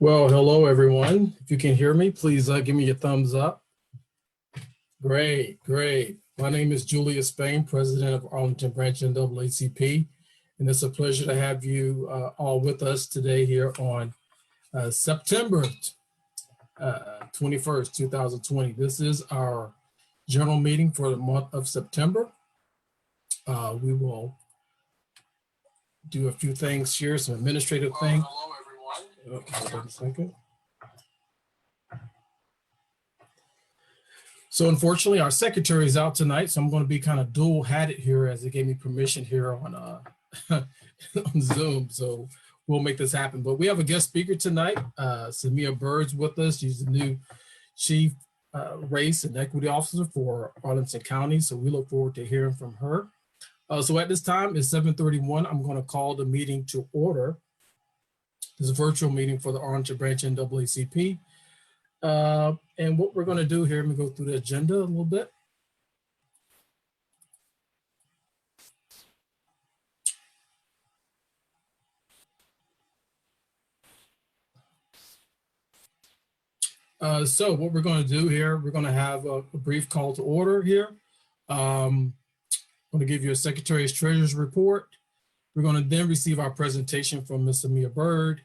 Well, hello everyone. If you can hear me, please give me a thumbs up. Great, great. My name is Julius Spain, President of Arlington Branch NAACP, and it's a pleasure to have you all with us today here on September 21st, 2020. This is our general meeting for the month of September. We will do a few things here, some administrative things. Hello, everyone. Okay, hold on a second. So unfortunately, our secretary is out tonight, so I'm going to be kind of dual-hatted here as they gave me permission here on, on Zoom. So we'll make this happen. But we have a guest speaker tonight, Samia Bird's with us. She's the new Chief Race and Equity Officer for Arlington County. So we look forward to hearing from her. So at this time, it's 7:31. I'm going to call the meeting to order. This is a virtual meeting for the Arlington Branch NAACP. And what we're going to do here, let me go through the agenda a little bit. So what we're going to do here, we're going to have a brief call to order here. I'm going to give you a Secretary's Treasurer's report. We're going to then receive our presentation from Ms. Samia Bird.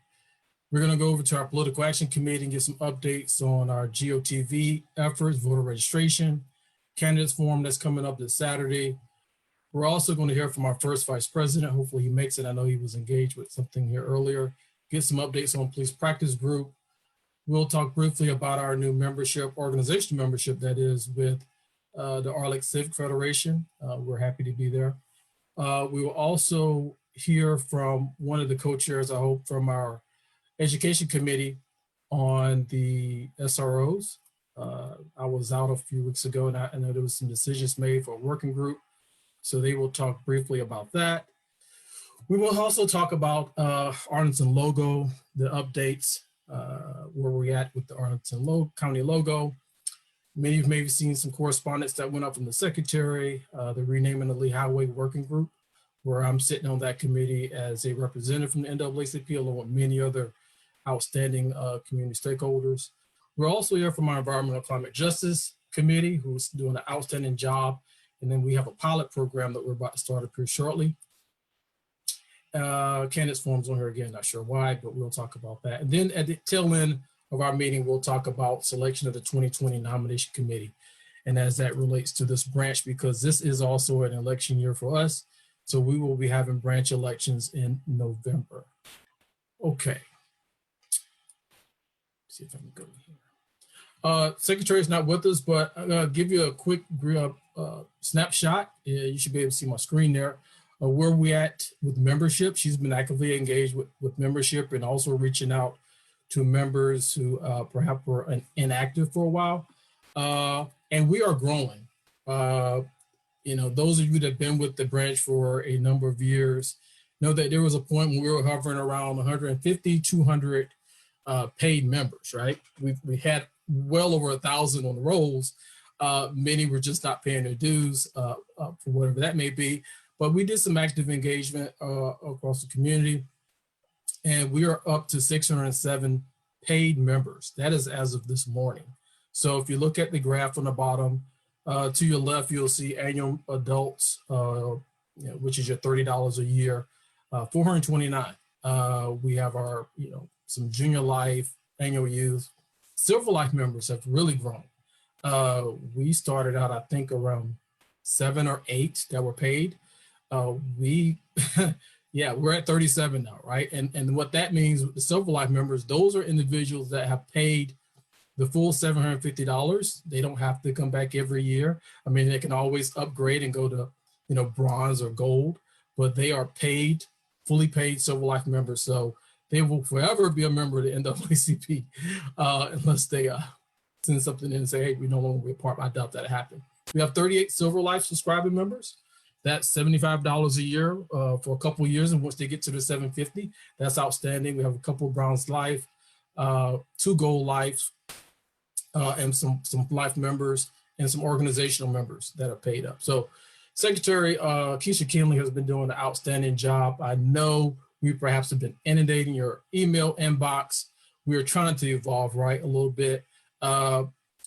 We're going to go over to our Political Action Committee and get some updates on our GOTV efforts, voter registration, candidates forum that's coming up this Saturday. We're also going to hear from our first Vice President. Hopefully he makes it. I know he was engaged with something here earlier. Get some updates on Police Practice Group. We'll talk briefly about our new membership, organizational membership that is with the Arlington Civic Federation. We're happy to be there. We will also hear from one of the co-chairs, I hope, from our Education Committee on the SROs. I was out a few weeks ago and I know there was some decisions made for a working group. So they will talk briefly about that. We will also talk about Arlington logo, the updates, where we're at with the Arlington County logo. Many of you may have seen some correspondence that went up from the Secretary, the renaming of the Lee Highway Working Group, where I'm sitting on that committee as a representative from the NAACP, along with many other outstanding community stakeholders. We're also here from our Environmental Climate Justice Committee, who's doing an outstanding job. And then we have a pilot program that we're about to start up here shortly. Candidates forms on here again, not sure why, but we'll talk about that. And then at the tail end of our meeting, we'll talk about selection of the 2020 nomination committee. And as that relates to this branch, because this is also an election year for us. So we will be having branch elections in November. Okay. See if I can go here. Secretary is not with us, but I'm going to give you a quick snapshot. You should be able to see my screen there. Where we at with membership. She's been actively engaged with membership and also reaching out to members who perhaps were inactive for a while. And we are growing. You know, those of you that have been with the branch for a number of years know that there was a point when we were hovering around 150, 200 paid members, right? We had well over 1,000 on the rolls. Many were just not paying their dues for whatever that may be. But we did some active engagement across the community, and we are up to 607 paid members. That is as of this morning. So if you look at the graph on the bottom, to your left, you'll see annual adults, which is your $30 a year, 429. We have our, some junior life, annual youth. Silver Life members have really grown. We started out, I think, around 7 or 8 that were paid. We're at 37 now, right? And what that means with the Silver Life members, those are individuals that have paid the full $750. They don't have to come back every year. I mean, they can always upgrade and go to, bronze or gold, but they are paid, fully paid Silver Life members. So they will forever be a member of the NAACP unless they send something in and say, hey, we no longer be a part. I doubt that happened. We have 38 Silver Life subscribing members. That's $75 a year for a couple of years. And once they get to the $750, that's outstanding. We have a couple of Bronze Life, 2 Gold Life, and some Life members and some organizational members that are paid up. So Secretary Keisha Kinley has been doing an outstanding job. I know we perhaps have been inundating your email inbox we're trying to evolve, right, a little bit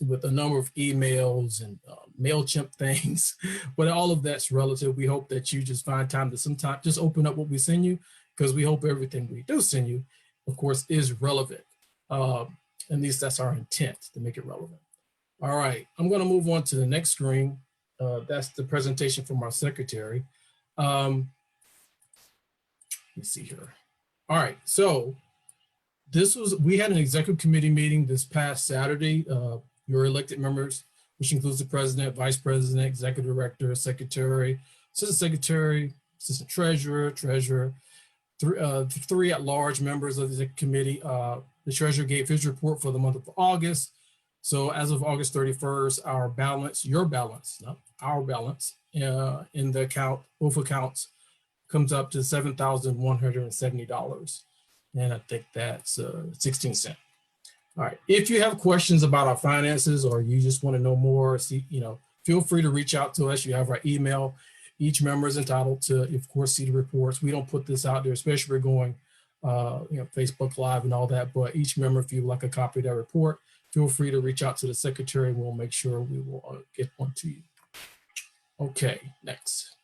with a number of emails and MailChimp things, but all of that's relative. We hope that you just find time to sometimes just open up what we send you, because we hope everything we do send you, of course, is relevant. At least that's our intent, to make it relevant. All right, I'm going to move on to the next screen. That's the presentation from our secretary. Let me see here. All right, so we had an executive committee meeting this past Saturday. Your elected members, which includes the president, vice president, executive director, secretary, assistant secretary, assistant treasurer, three at-large members of the committee. The treasurer gave his report for the month of August. So as of August 31st, our balance, your balance, not our balance, in the account, both accounts, comes up to $7,170. And I think that's 16 cents. All right. If you have questions about our finances, or you just want to know more, feel free to reach out to us. You have our email. Each member is entitled to, of course, see the reports. We don't put this out there, especially if we're going, Facebook Live and all that. But each member, if you'd like a copy of that report, feel free to reach out to the secretary, and we'll make sure we will get one to you. Okay, next.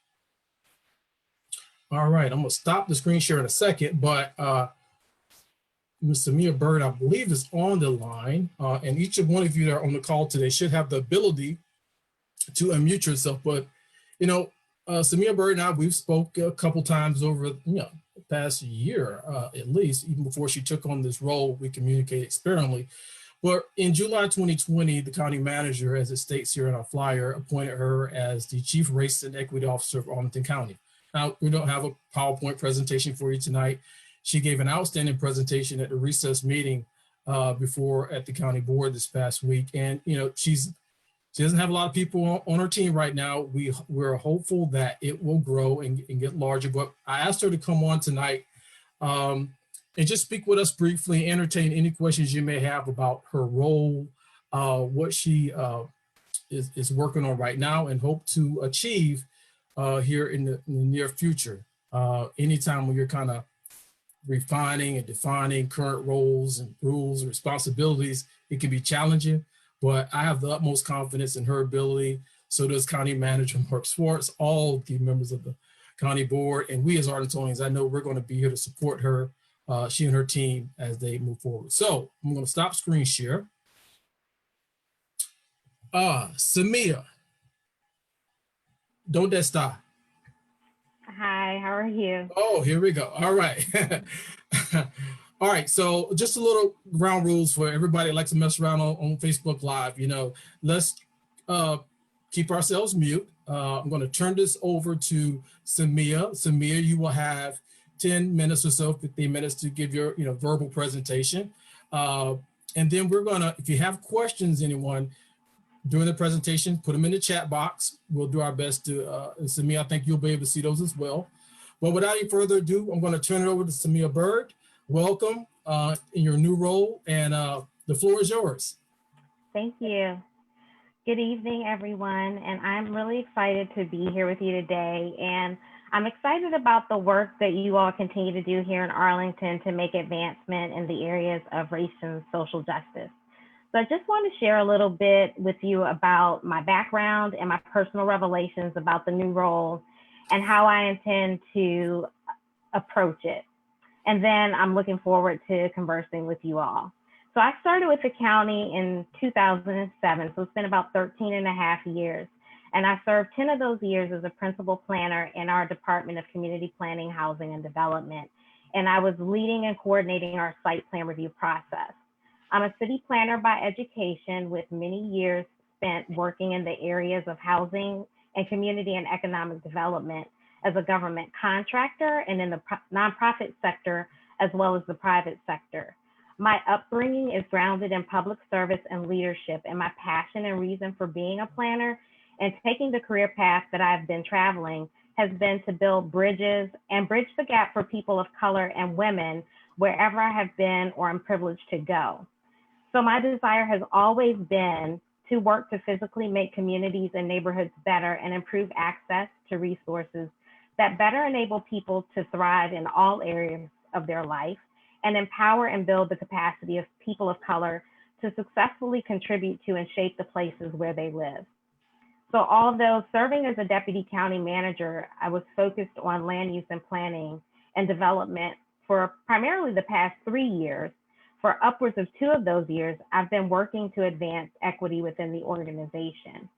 All right, I'm going to stop the screen share in a second, but Ms. Samia Bird, I believe, is on the line, and each of one of you that are on the call today should have the ability to unmute yourself. But, Samia Bird and I, we've spoke a couple times over, the past year, at least, even before she took on this role. We communicated sparingly. But in July 2020, the county manager, as it states here in our flyer, appointed her as the Chief Race and Equity Officer of Arlington County. Now, we don't have a PowerPoint presentation for you tonight. She gave an outstanding presentation at the recess meeting before at the county board this past week. And, she doesn't have a lot of people on her team right now. We're hopeful that it will grow and get larger. But I asked her to come on tonight and just speak with us briefly, entertain any questions you may have about her role, what she is working on right now, and hope to achieve here in the near future. Anytime when you're kind of refining and defining current roles and rules and responsibilities, it can be challenging, but I have the utmost confidence in her ability. So does County Manager Mark Schwartz, all the members of the county board, and we as Arlingtonians. I know we're going to be here to support her, she and her team, as they move forward. So I'm going to stop screen share. Samia, ¿dónde está? Hi, how are you? Oh, here we go. All right. All right. So just a little ground rules for everybody that likes to mess around on Facebook Live. Let's keep ourselves mute. I'm going to turn this over to Samia. Samia, you will have 10 minutes or so, 15 minutes to give your verbal presentation. And then we're going to, if you have questions, anyone, during the presentation, put them in the chat box. We'll do our best to, and Samia, I think you'll be able to see those as well. But without any further ado, I'm going to turn it over to Samia Bird. Welcome in your new role, and the floor is yours. Thank you. Good evening, everyone. And I'm really excited to be here with you today. And I'm excited about the work that you all continue to do here in Arlington to make advancement in the areas of race and social justice. So I just want to share a little bit with you about my background and my personal revelations about the new role and how I intend to approach it. And then I'm looking forward to conversing with you all. So I started with the county in 2007, so it's been about 13 and a half years. And I served 10 of those years as a principal planner in our Department of Community Planning, Housing, and Development. And I was leading and coordinating our site plan review process. I'm a city planner by education with many years spent working in the areas of housing and community and economic development as a government contractor and in the nonprofit sector, as well as the private sector. My upbringing is grounded in public service and leadership, and my passion and reason for being a planner and taking the career path that I've been traveling has been to build bridges and bridge the gap for people of color and women wherever I have been or am privileged to go. So my desire has always been to work to physically make communities and neighborhoods better and improve access to resources that better enable people to thrive in all areas of their life and empower and build the capacity of people of color to successfully contribute to and shape the places where they live. So although serving as a deputy county manager, I was focused on land use and planning and development for primarily the past 3 years. For upwards of 2 of those years, I've been working to advance equity within the organization.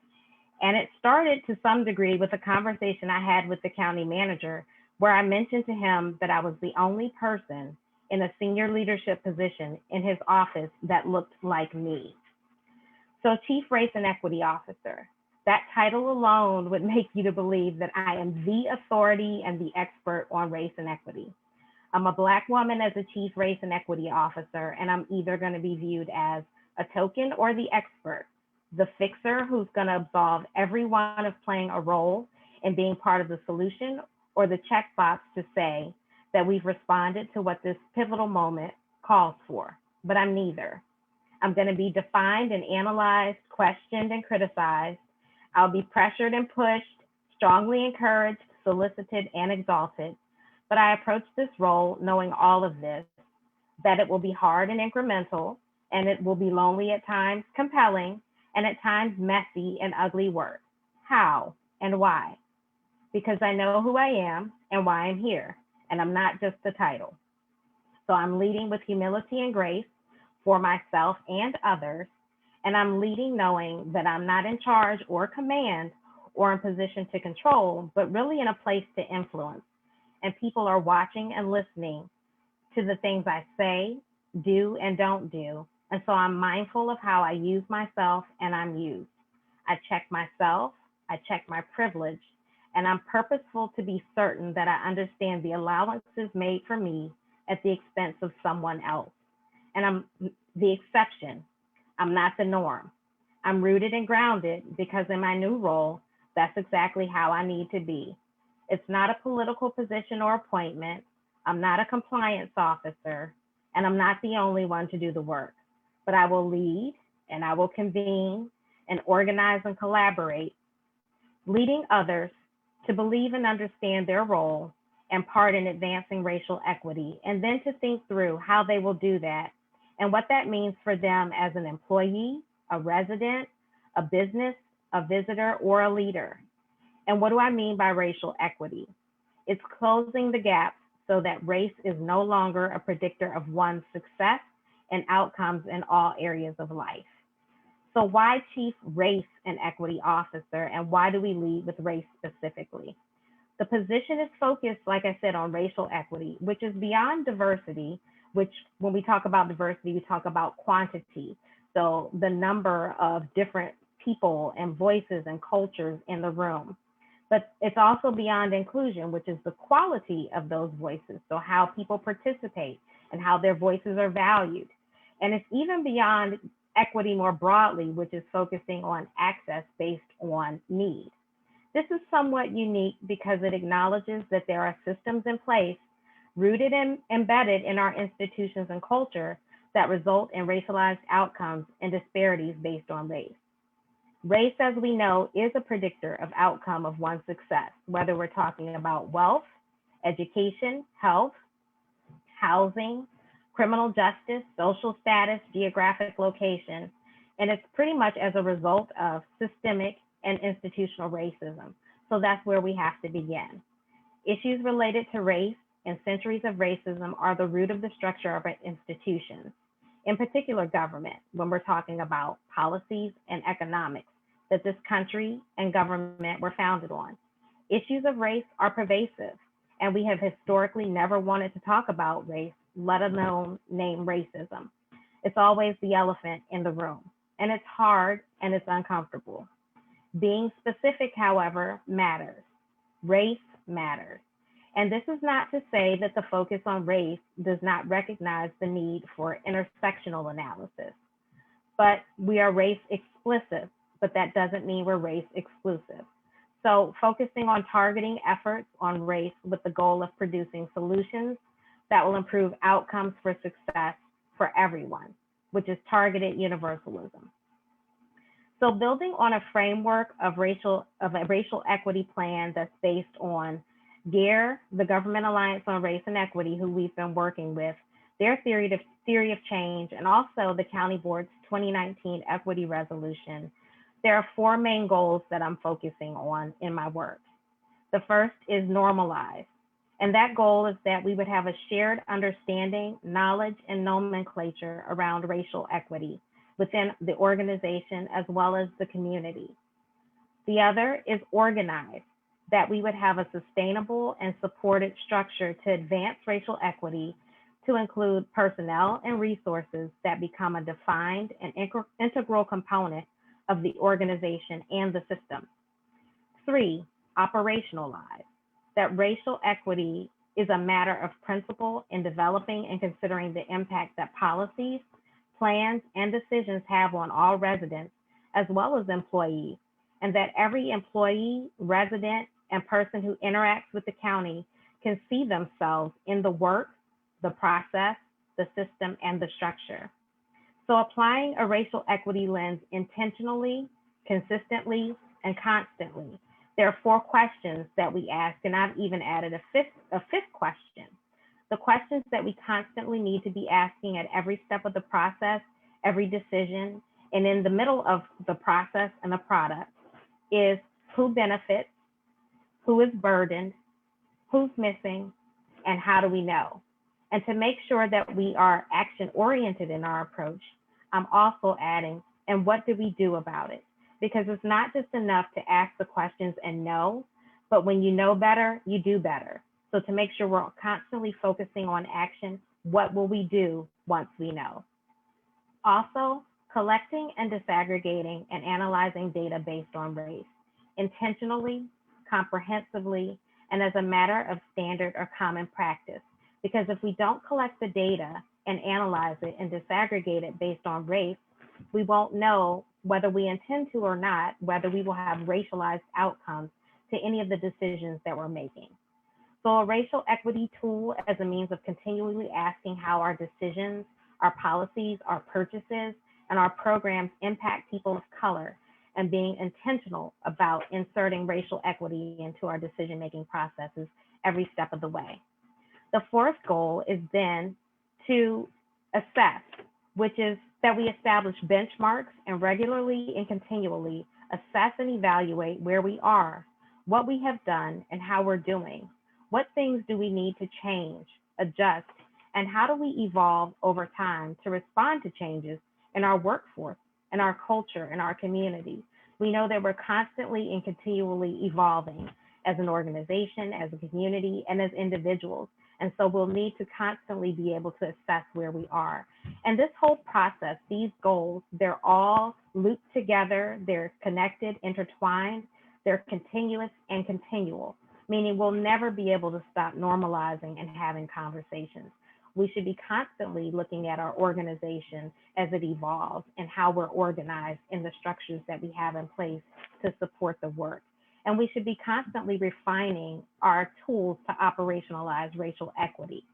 And it started to some degree with a conversation I had with the county manager, where I mentioned to him that I was the only person in a senior leadership position in his office that looked like me. So Chief Race and Equity Officer, that title alone would make you to believe that I am the authority and the expert on race and equity. I'm a Black woman as a Chief Race and Equity Officer, and I'm either going to be viewed as a token or the expert, the fixer who's going to absolve everyone of playing a role in being part of the solution, or the checkbox to say that we've responded to what this pivotal moment calls for. But I'm neither. I'm going to be defined and analyzed, questioned and criticized. I'll be pressured and pushed, strongly encouraged, solicited and exalted. But I approach this role knowing all of this, that it will be hard and incremental, and it will be lonely at times, compelling, and at times messy and ugly work. How and why? Because I know who I am and why I'm here, and I'm not just the title. So I'm leading with humility and grace for myself and others, and I'm leading knowing that I'm not in charge or command or in position to control, but really in a place to influence. And people are watching and listening to the things I say, do, and don't do. And so I'm mindful of how I use myself and I'm used. I check myself, I check my privilege, and I'm purposeful to be certain that I understand the allowances made for me at the expense of someone else. And I'm the exception. I'm not the norm. I'm rooted and grounded because in my new role, that's exactly how I need to be. It's not a political position or appointment. I'm not a compliance officer, and I'm not the only one to do the work. But I will lead and I will convene and organize and collaborate, leading others to believe and understand their role and part in advancing racial equity, and then to think through how they will do that and what that means for them as an employee, a resident, a business, a visitor, or a leader. And what do I mean by racial equity? It's closing the gap so that race is no longer a predictor of one's success and outcomes in all areas of life. So why Chief Race and Equity Officer, and why do we lead with race specifically? The position is focused, like I said, on racial equity, which is beyond diversity, which when we talk about diversity, we talk about quantity. So the number of different people and voices and cultures in the room. But it's also beyond inclusion, which is the quality of those voices. So how people participate and how their voices are valued. And it's even beyond equity more broadly, which is focusing on access based on need. This is somewhat unique because it acknowledges that there are systems in place rooted and embedded in our institutions and culture that result in racialized outcomes and disparities based on race. Race, as we know, is a predictor of outcome of one's success, whether we're talking about wealth, education, health, housing, criminal justice, social status, geographic location, and it's pretty much as a result of systemic and institutional racism. So that's where we have to begin. Issues related to race and centuries of racism are the root of the structure of our institutions, in particular government, when we're talking about policies and economics that this country and government were founded on. Issues of race are pervasive, and we have historically never wanted to talk about race, let alone name racism. It's always the elephant in the room, and it's hard and it's uncomfortable. Being specific, however, matters. Race matters. And this is not to say that the focus on race does not recognize the need for intersectional analysis, but we are race explicit, but that doesn't mean we're race exclusive. So focusing on targeting efforts on race with the goal of producing solutions that will improve outcomes for success for everyone, which is targeted universalism. So building on a framework of a racial equity plan that's based on GARE, the Government Alliance on Race and Equity, who we've been working with their theory of change, and also the County Board's 2019 Equity Resolution, there are four main goals that I'm focusing on in my work. The first is normalize. And that goal is that we would have a shared understanding, knowledge, and nomenclature around racial equity within the organization as well as the community. The other is organize, that we would have a sustainable and supported structure to advance racial equity to include personnel and resources that become a defined and integral component of the organization and the system. 3, operationalize, that racial equity is a matter of principle in developing and considering the impact that policies, plans, and decisions have on all residents as well as employees, and that every employee, resident, and person who interacts with the county can see themselves in the work, the process, the system, and the structure. So applying a racial equity lens intentionally, consistently, and constantly. There are 4 questions that we ask, and I've even added a fifth question. The questions that we constantly need to be asking at every step of the process, every decision, and in the middle of the process and the product is who benefits, who is burdened, who's missing, and how do we know? And to make sure that we are action-oriented in our approach, I'm also adding, and what do we do about it? Because it's not just enough to ask the questions and know, but when you know better, you do better. So to make sure we're constantly focusing on action, what will we do once we know? Also, collecting and disaggregating and analyzing data based on race, intentionally, comprehensively, and as a matter of standard or common practice. Because if we don't collect the data and analyze it and disaggregate it based on race, we won't know whether we intend to or not, whether we will have racialized outcomes to any of the decisions that we're making. So a racial equity tool as a means of continually asking how our decisions, our policies, our purchases, and our programs impact people of color, and being intentional about inserting racial equity into our decision-making processes every step of the way. The 4th goal is then to assess, which is that we establish benchmarks and regularly and continually assess and evaluate where we are, what we have done, and how we're doing. What things do we need to change, adjust, and how do we evolve over time to respond to changes in our workforce, in our culture, in our community? We know that we're constantly and continually evolving as an organization, as a community, and as individuals. And so we'll need to constantly be able to assess where we are. And this whole process, these goals, they're all looped together, they're connected, intertwined, they're continuous and continual, meaning we'll never be able to stop normalizing and having conversations. We should be constantly looking at our organization as it evolves and how we're organized in the structures that we have in place to support the work. And we should be constantly refining our tools to operationalize racial equity.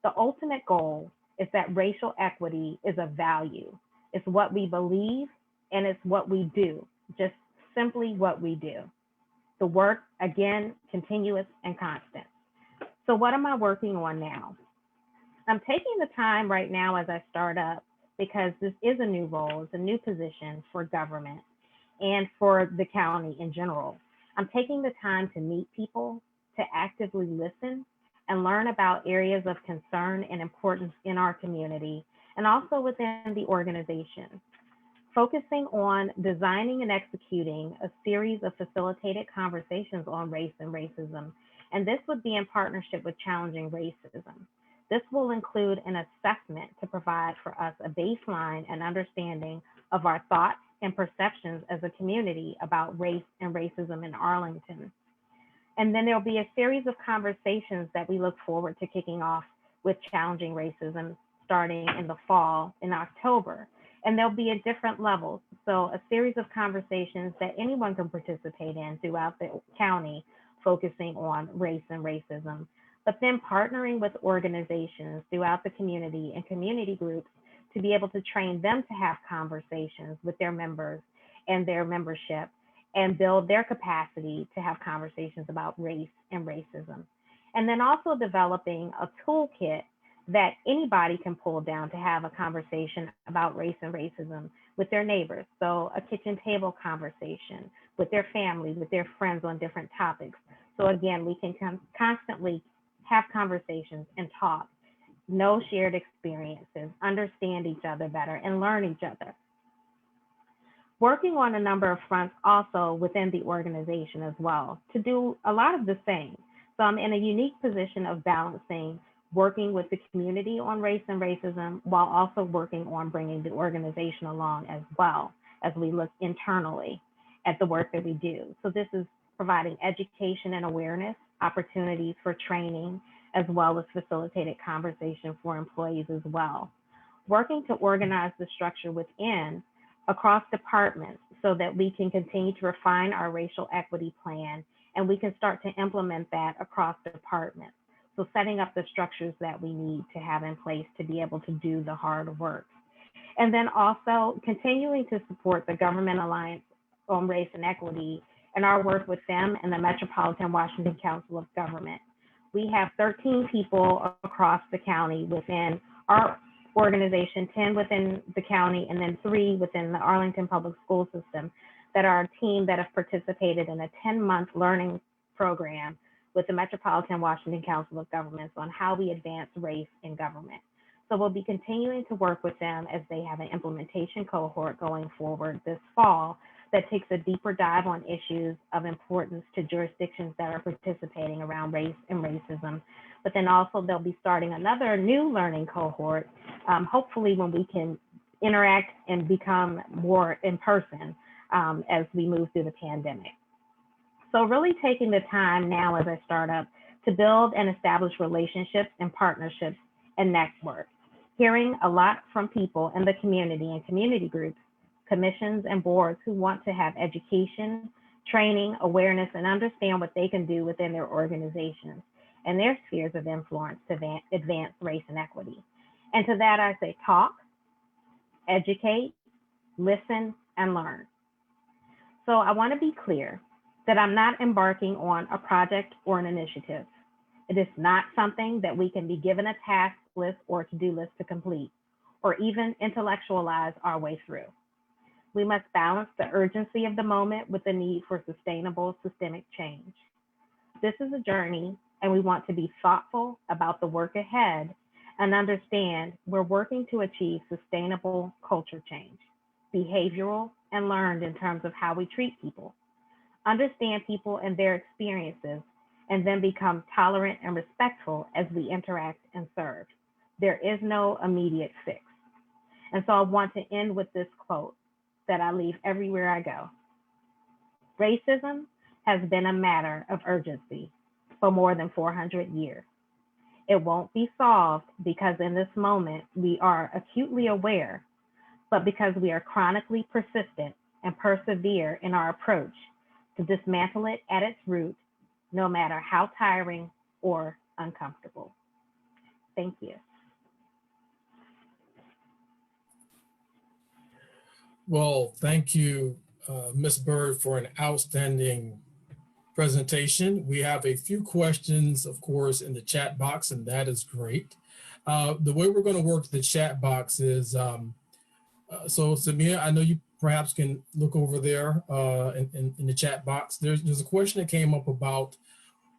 The ultimate goal is that racial equity is a value. It's what we believe and it's what we do, just simply what we do. The work, again, continuous and constant. So what am I working on now? I'm taking the time right now as I start up because this is a new role, it's a new position for government and for the county in general. I'm taking the time to meet people, to actively listen and learn about areas of concern and importance in our community and also within the organization. Focusing on designing and executing a series of facilitated conversations on race and racism. And this would be in partnership with Challenging Racism. This will include an assessment to provide for us a baseline and understanding of our thoughts and perceptions as a community about race and racism in Arlington. And then there'll be a series of conversations that we look forward to kicking off with Challenging Racism starting in the fall in October. And they'll be at different levels. So a series of conversations that anyone can participate in throughout the county, focusing on race and racism, but then partnering with organizations throughout the community and community groups to be able to train them to have conversations with their members and their membership and build their capacity to have conversations about race and racism. And then also developing a toolkit that anybody can pull down to have a conversation about race and racism with their neighbors. So a kitchen table conversation with their family, with their friends on different topics. So again, we can constantly have conversations and talk, know shared experiences, understand each other better, and learn each other. Working on a number of fronts also within the organization as well to do a lot of the same. So I'm in a unique position of balancing working with the community on race and racism while also working on bringing the organization along as well as we look internally at the work that we do. So this is providing education and awareness, opportunities for training, as well as facilitated conversation for employees as well. Working to organize the structure within across departments so that we can continue to refine our racial equity plan and we can start to implement that across departments. So setting up the structures that we need to have in place to be able to do the hard work. And then also continuing to support the Government Alliance on Race and Equity and our work with them and the Metropolitan Washington Council of Government. We have 13 people across the county within our organization, 10 within the county, and then 3 within the Arlington Public School System that are a team that have participated in a 10-month learning program with the Metropolitan Washington Council of Governments on how we advance race in government. So we'll be continuing to work with them as they have an implementation cohort going forward this fall that takes a deeper dive on issues of importance to jurisdictions that are participating around race and racism. But then also they'll be starting another new learning cohort, hopefully when we can interact and become more in person as we move through the pandemic. So really taking the time now as I start up to build and establish relationships and partnerships and network, hearing a lot from people in the community and community groups, commissions and boards who want to have education, training, awareness, and understand what they can do within their organizations and their spheres of influence to advance race and equity. And to that I say talk, educate, listen, and learn. So I want to be clear that I'm not embarking on a project or an initiative. It is not something that we can be given a task list or to-do list to complete, or even intellectualize our way through. We must balance the urgency of the moment with the need for sustainable systemic change. This is a journey, and we want to be thoughtful about the work ahead and understand we're working to achieve sustainable culture change, behavioral and learned in terms of how we treat people, understand people and their experiences, and then become tolerant and respectful as we interact and serve. There is no immediate fix. And so I want to end with this quote that I leave everywhere I go. Racism has been a matter of urgency for more than 400 years. It won't be solved because in this moment we are acutely aware, but because we are chronically persistent and persevere in our approach to dismantle it at its root, no matter how tiring or uncomfortable. Thank you. Well, thank you, Ms. Bird, for an outstanding presentation. We have a few questions, of course, in the chat box, and that is great. The way we're going to work the chat box is, so Samia, I know you perhaps can look over there in the chat box. There's a question that came up about,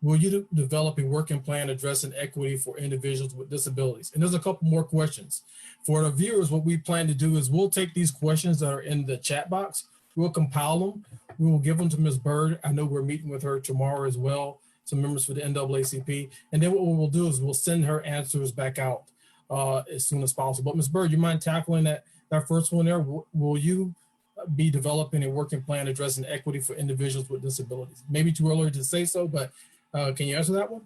will you develop a working plan addressing equity for individuals with disabilities? And there's a couple more questions. For the viewers, what we plan to do is we'll take these questions that are in the chat box, we'll compile them, we will give them to Ms. Bird. I know we're meeting with her tomorrow as well, some members for the NAACP. And then what we'll do is we'll send her answers back out as soon as possible. But Ms. Bird, you mind tackling that first one there? Will you be developing a working plan addressing equity for individuals with disabilities? Maybe too early to say so, but can you answer that one?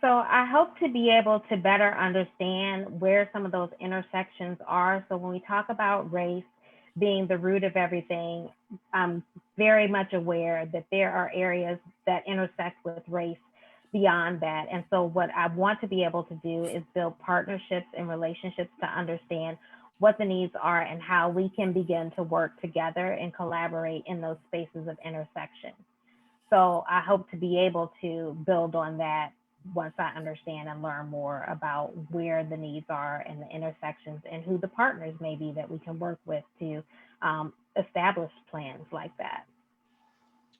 So I hope to be able to better understand where some of those intersections are. So when we talk about race being the root of everything, I'm very much aware that there are areas that intersect with race beyond that. And so what I want to be able to do is build partnerships and relationships to understand what the needs are and how we can begin to work together and collaborate in those spaces of intersection. So I hope to be able to build on that once I understand and learn more about where the needs are and the intersections and who the partners may be that we can work with to establish plans like that.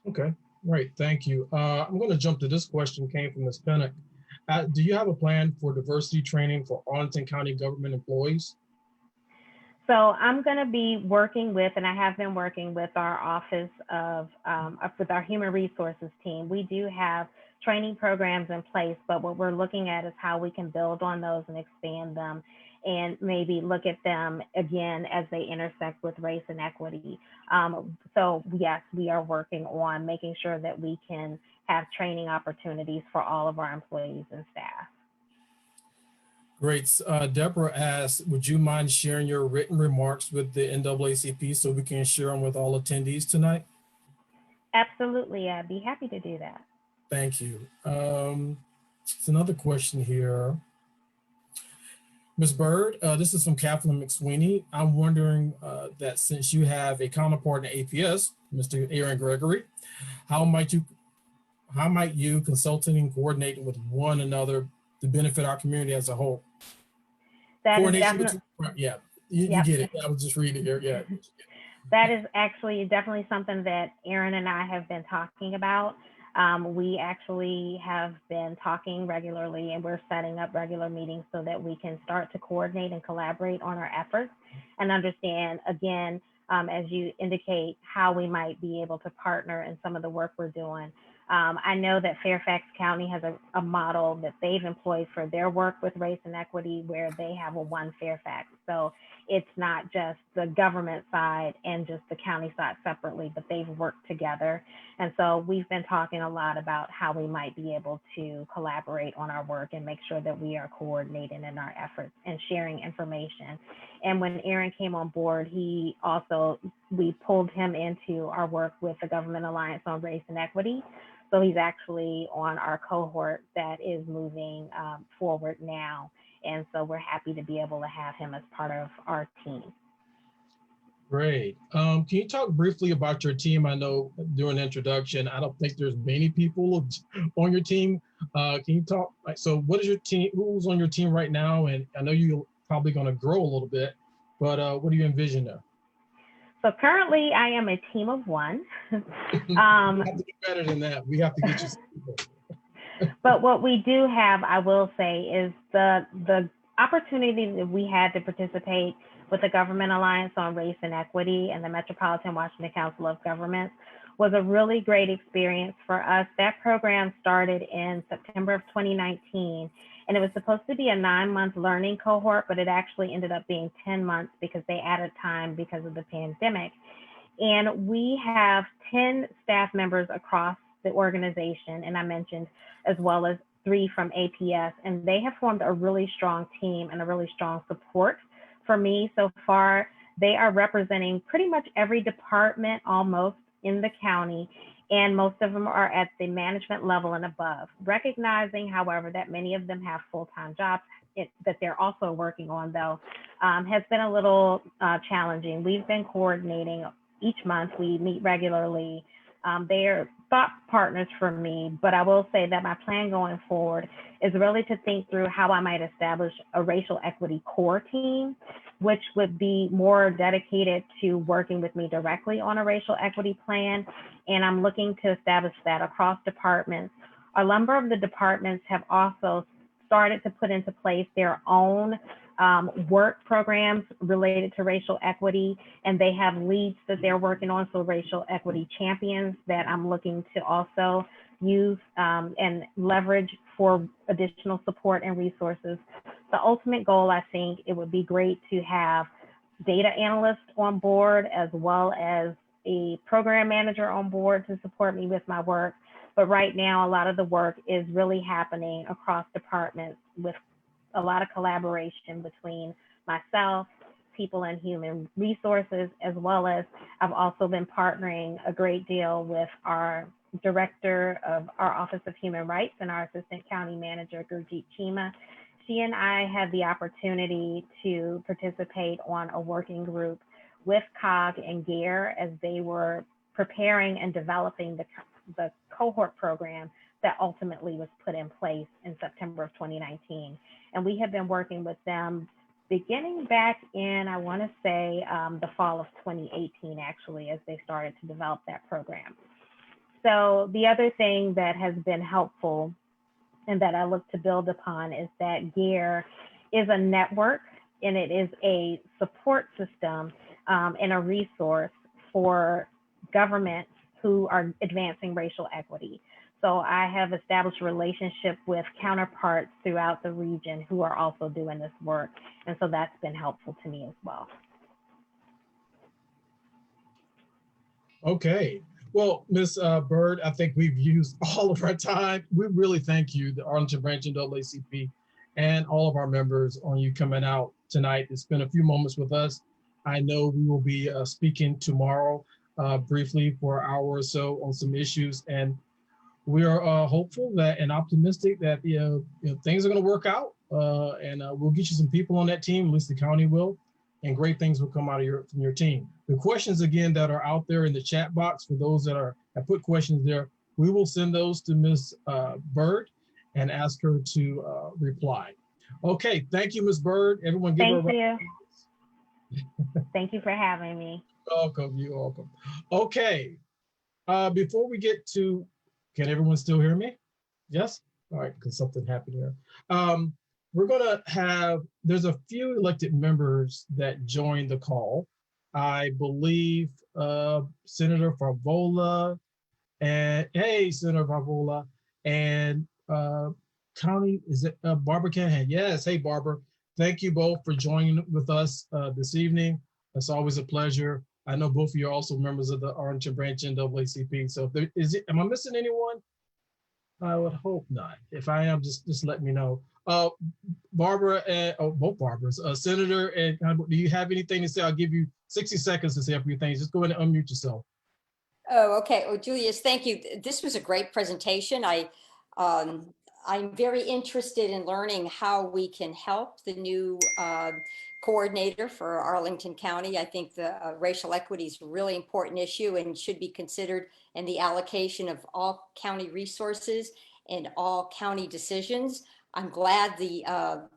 Okay, great, thank you. I'm going to jump to this question, came from Ms. Pennock. Do you have a plan for diversity training for Arlington County government employees? So I'm going to be working with, and I have been working with our office of, with our human resources team. We do have training programs in place, but what we're looking at is how we can build on those and expand them and maybe look at them again as they intersect with race and equity. So yes, we are working on making sure that we can have training opportunities for all of our employees and staff. Great. Deborah asks, would you mind sharing your written remarks with the NAACP so we can share them with all attendees tonight? Absolutely, I'd be happy to do that. Thank you. It's another question here. Ms. Bird, this is from Kathleen McSweeney. I'm wondering that since you have a counterpart in APS, Mr. Aaron Gregory, how might you consulting and coordinating with one another to benefit our community as a whole? That is definitely, yeah, you get it. I was just reading here. Yeah. That is actually definitely something that Aaron and I have been talking about. We actually have been talking regularly, and we're setting up regular meetings so that we can start to coordinate and collaborate on our efforts and understand, again, as you indicate, how we might be able to partner in some of the work we're doing. I know that Fairfax County has a model that they've employed for their work with race and equity where they have a One Fairfax. So it's not just the government side and just the county side separately, but they've worked together. And so we've been talking a lot about how we might be able to collaborate on our work and make sure that we are coordinating in our efforts and sharing information. And when Aaron came on board, we pulled him into our work with the Government Alliance on Race and Equity. So he's actually on our cohort that is moving forward now. And so we're happy to be able to have him as part of our team. Great. Can you talk briefly about your team? I know during the introduction, I don't think there's many people on your team. Can you talk, so what is your team, who's on your team right now? And I know you're probably gonna grow a little bit, but what do you envision there? So currently I am a team of one. We have to do better than that. We have to get you some people. But what we do have, I will say, is the opportunity that we had to participate with the Government Alliance on Race and Equity and the Metropolitan Washington Council of Governments was a really great experience for us. That program started in September of 2019, and it was supposed to be a 9-month learning cohort, but it actually ended up being 10 months because they added time because of the pandemic. And we have 10 staff members across the organization, and I mentioned, as well as 3 from APS, and they have formed a really strong team and a really strong support for me so far. They are representing pretty much every department almost in the county, and most of them are at the management level and above. Recognizing, however, that many of them have full-time jobs that they're also working on, though, has been a little challenging. We've been coordinating each month. We meet regularly. They are thought partners for me, but I will say that my plan going forward is really to think through how I might establish a racial equity core team, which would be more dedicated to working with me directly on a racial equity plan. And I'm looking to establish that across departments. A number of the departments have also started to put into place their own work programs related to racial equity, and they have leads that they're working on, so racial equity champions that I'm looking to also use and leverage for additional support and resources. The ultimate goal, I think it would be great to have data analysts on board as well as a program manager on board to support me with my work. But right now, a lot of the work is really happening across departments with a lot of collaboration between myself, people in human resources, as well as I've also been partnering a great deal with our director of our Office of Human Rights and our assistant county manager, Gurjeet Chima. She and I had the opportunity to participate on a working group with COG and GARE as they were preparing and developing the cohort program that ultimately was put in place in September of 2019. And we have been working with them beginning back in, I want to say, the fall of 2018, actually, as they started to develop that program. So the other thing that has been helpful and that I look to build upon is that GEAR is a network, and it is a support system and a resource for governments who are advancing racial equity. So I have established a relationship with counterparts throughout the region who are also doing this work. And so that's been helpful to me as well. Okay. Well, Ms. Byrd, I think we've used all of our time. We really thank you, the Arlington Branch NAACP, and all of our members on you coming out tonight to spend a few moments with us. I know we will be speaking tomorrow briefly for an hour or so on some issues, and we are hopeful that and optimistic that things are going to work out, and we'll get you some people on that team. At least the county will, and great things will come out of from your team. The questions again that are out there in the chat box for those that have put questions there, we will send those to Ms. Byrd and ask her to reply. Okay, thank you, Ms. Byrd. Everyone, give her a round of applause. Thank you for having me. Welcome, you're welcome. Okay, before we get to, can everyone still hear me? Yes? All right, because something happened here. We're gonna have, there's a few elected members that joined the call. I believe Senator Favola, and hey, Senator Favola, and County, is it Barbara Canahan? Yes, hey Barbara. Thank you both for joining with us this evening. It's always a pleasure. I know both of you are also members of the Arlington Branch NAACP. So if there, am I missing anyone? I would hope not. If I am, just let me know. Barbara and both Barbaras, Senator, and do you have anything to say? I'll give you 60 seconds to say a few things. Just go ahead and unmute yourself. Oh, okay. Oh, Julius, thank you. This was a great presentation. I'm very interested in learning how we can help the new coordinator for Arlington County. I think the racial equity is a really important issue and should be considered in the allocation of all county resources and all county decisions. I'm glad the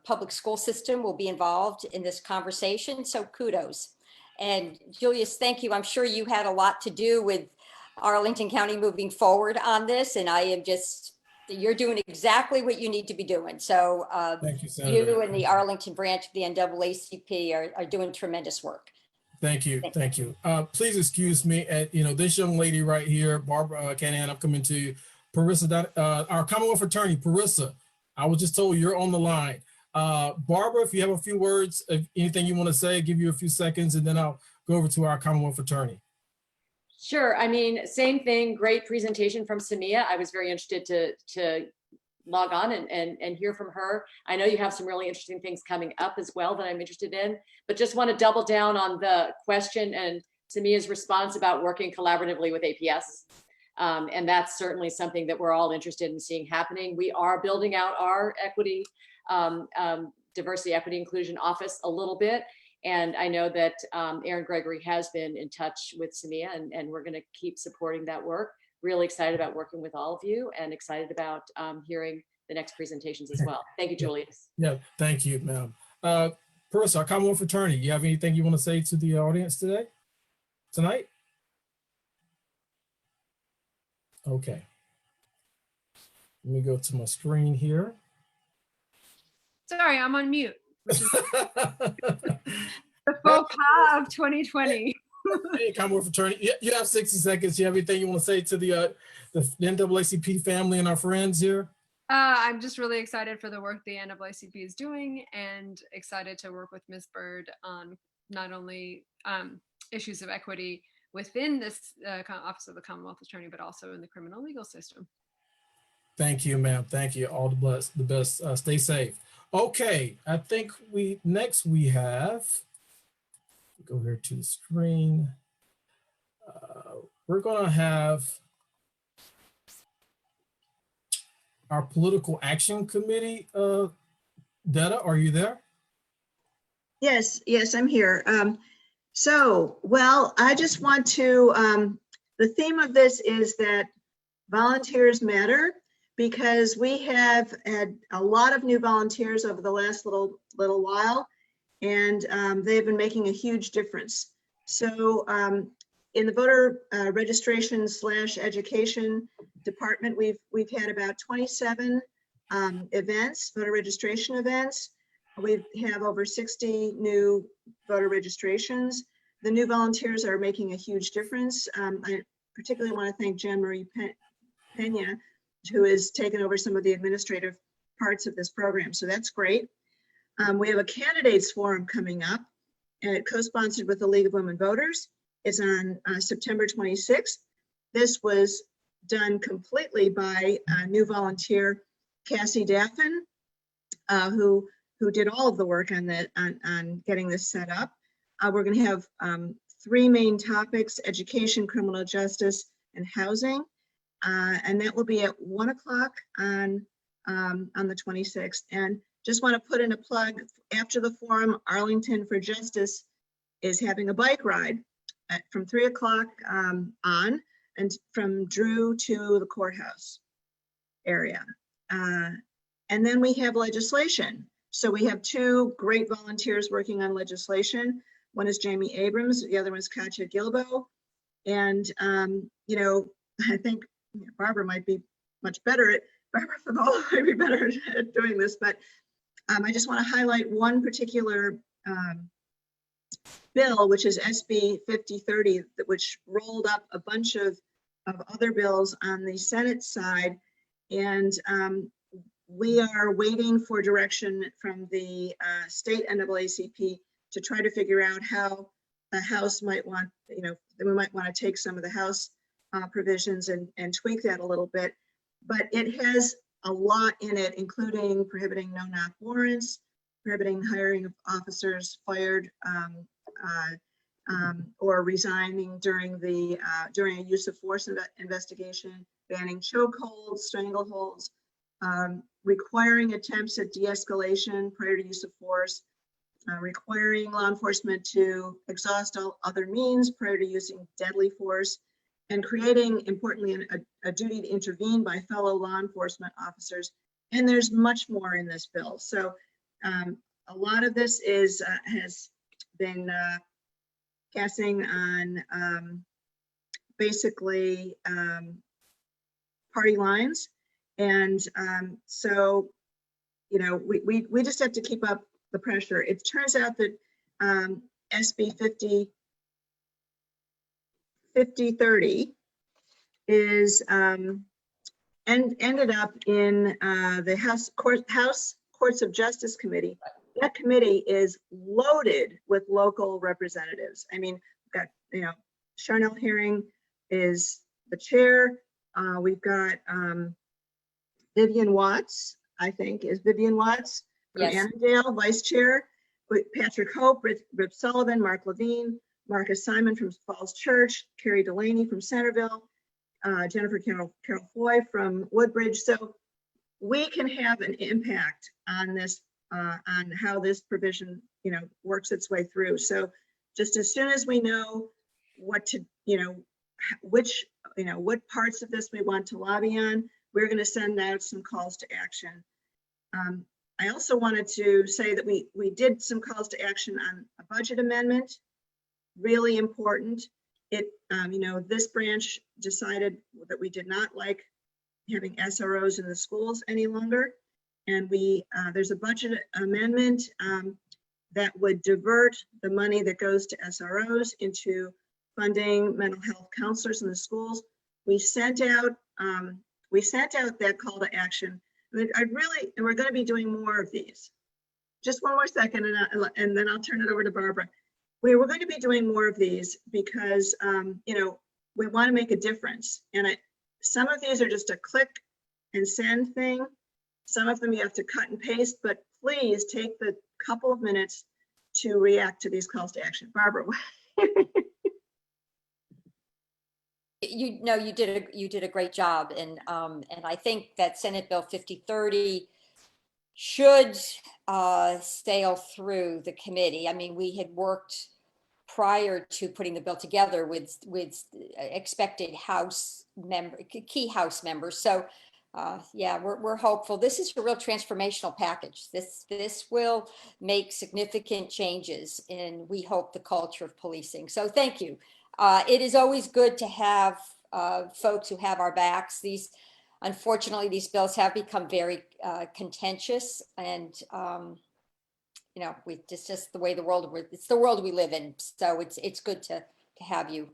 public school system will be involved in this conversation, so kudos. And Julius, thank you. I'm sure you had a lot to do with Arlington County moving forward on this, and I am just, you're doing exactly what you need to be doing. So thank you, Senator. You and the Arlington branch of the NAACP are doing tremendous work. Thank you, thank you. Please excuse me, this young lady right here, Barbara Canahan, I'm coming to you. Parissa, our Commonwealth Attorney, Parissa, I was just told you're on the line. Barbara, if you have a few words, if anything you want to say, give you a few seconds, and then I'll go over to our Commonwealth Attorney. Sure. I mean, same thing. Great presentation from Samia. I was very interested to log on and hear from her. I know you have some really interesting things coming up as well that I'm interested in, but just want to double down on the question and Samia's response about working collaboratively with APS. And that's certainly something that we're all interested in seeing happening. We are building out our equity, diversity, equity, inclusion office a little bit. And I know that Aaron Gregory has been in touch with Samia, and we're going to keep supporting that work. Really excited about working with all of you and excited about hearing the next presentations as well. Thank you, Julius. Yeah, thank you, ma'am. Parissa, our Commonwealth Attorney, you have anything you want to say to the audience tonight? Okay. Let me go to my screen here. Sorry, I'm on mute. Which is the faux pas of 2020. Hey, Commonwealth Attorney, you have 60 seconds. You have anything you want to say to the NAACP family and our friends here? I'm just really excited for the work the NAACP is doing and excited to work with Ms. Byrd on not only issues of equity within this Office of the Commonwealth Attorney, but also in the criminal legal system. Thank you, ma'am. Thank you. All the best. Stay safe. Okay, I think next we have, go here to the screen. We're gonna have our Political Action Committee. Detta, are you there? Yes, I'm here. Well, I just want to, the theme of this is that volunteers matter. because we have had a lot of new volunteers over the last little while, and they've been making a huge difference. So in the voter registration / education department, we've had about 27 events, voter registration events. We have over 60 new voter registrations. The new volunteers are making a huge difference. I particularly want to thank Jan Marie Pena, who has taken over some of the administrative parts of this program. So that's great. We have a candidates forum coming up, and co-sponsored with the League of Women Voters. It's on September 26th. This was done completely by a new volunteer, Cassie Daffin, who did all of the work on that, on getting this set up. We're going to have 3 main topics: education, criminal justice, and housing. And that will be at 1 o'clock on the 26th. And just want to put in a plug, after the forum, Arlington for Justice is having a bike ride from 3 o'clock on, and from Drew to the courthouse area. And then we have legislation. So we have 2 great volunteers working on legislation. One is Jamie Abrams, the other one is Katya Gilbo. And, you know, I think Barbara might be much better at, Barbara Favola might be better at doing this, but I just want to highlight one particular bill, which is SB 5030, which rolled up a bunch of other bills on the Senate side. And we are waiting for direction from the state NAACP to try to figure out how the House might want, you know, we might want to take some of the House provisions and tweak that a little bit. But it has a lot in it, including prohibiting no-knock warrants, prohibiting hiring of officers fired or resigning during a use of force investigation, banning chokeholds, strangleholds, requiring attempts at de-escalation prior to use of force, requiring law enforcement to exhaust all other means prior to using deadly force, and creating, importantly, a duty to intervene by fellow law enforcement officers. And there's much more in this bill. So a lot of this has been passing on basically party lines. And so, you know, we just have to keep up the pressure. It turns out that SB 5030 is ended up in the House Courts of Justice Committee. That committee is loaded with local representatives. I mean, we've got, you know, Charnel Herring is the chair. We've got Vivian Watts, I think, is Vivian Watts from Yes. Annandale, vice chair. With Patrick Hope, Rip Sullivan, Mark Levine, Marcus Simon from Falls Church, Carrie Delaney from Centerville, Jennifer Carol Foy from Woodbridge. So we can have an impact on this, on how this provision, you know, works its way through. So just as soon as we know what to, you know, which, you know, what parts of this we want to lobby on, we're going to send out some calls to action. I also wanted to say that we did some calls to action on a budget amendment, really important. It, you know, this branch decided that we did not like having SROs in the schools any longer. And there's a budget amendment that would divert the money that goes to SROs into funding mental health counselors in the schools. We sent out that call to action. And we're going to be doing more of these. Just one more second, and then I'll turn it over to Barbara. We're going to be doing more of these because, you know, we want to make a difference. And some of these are just a click and send thing. Some of them you have to cut and paste, but please take the couple of minutes to react to these calls to action. Barbara. You know, you did a great job, and I think that Senate Bill 5030 should sail through the committee. I mean, we had worked prior to putting the bill together with expected key House members. So Yeah, we're hopeful. This is a real transformational package. This will make significant changes in, we hope, the culture of policing. So thank you. It is always good to have folks who have our backs. Unfortunately, these bills have become very contentious, and it's just the way it's the world we live in. So it's good to have you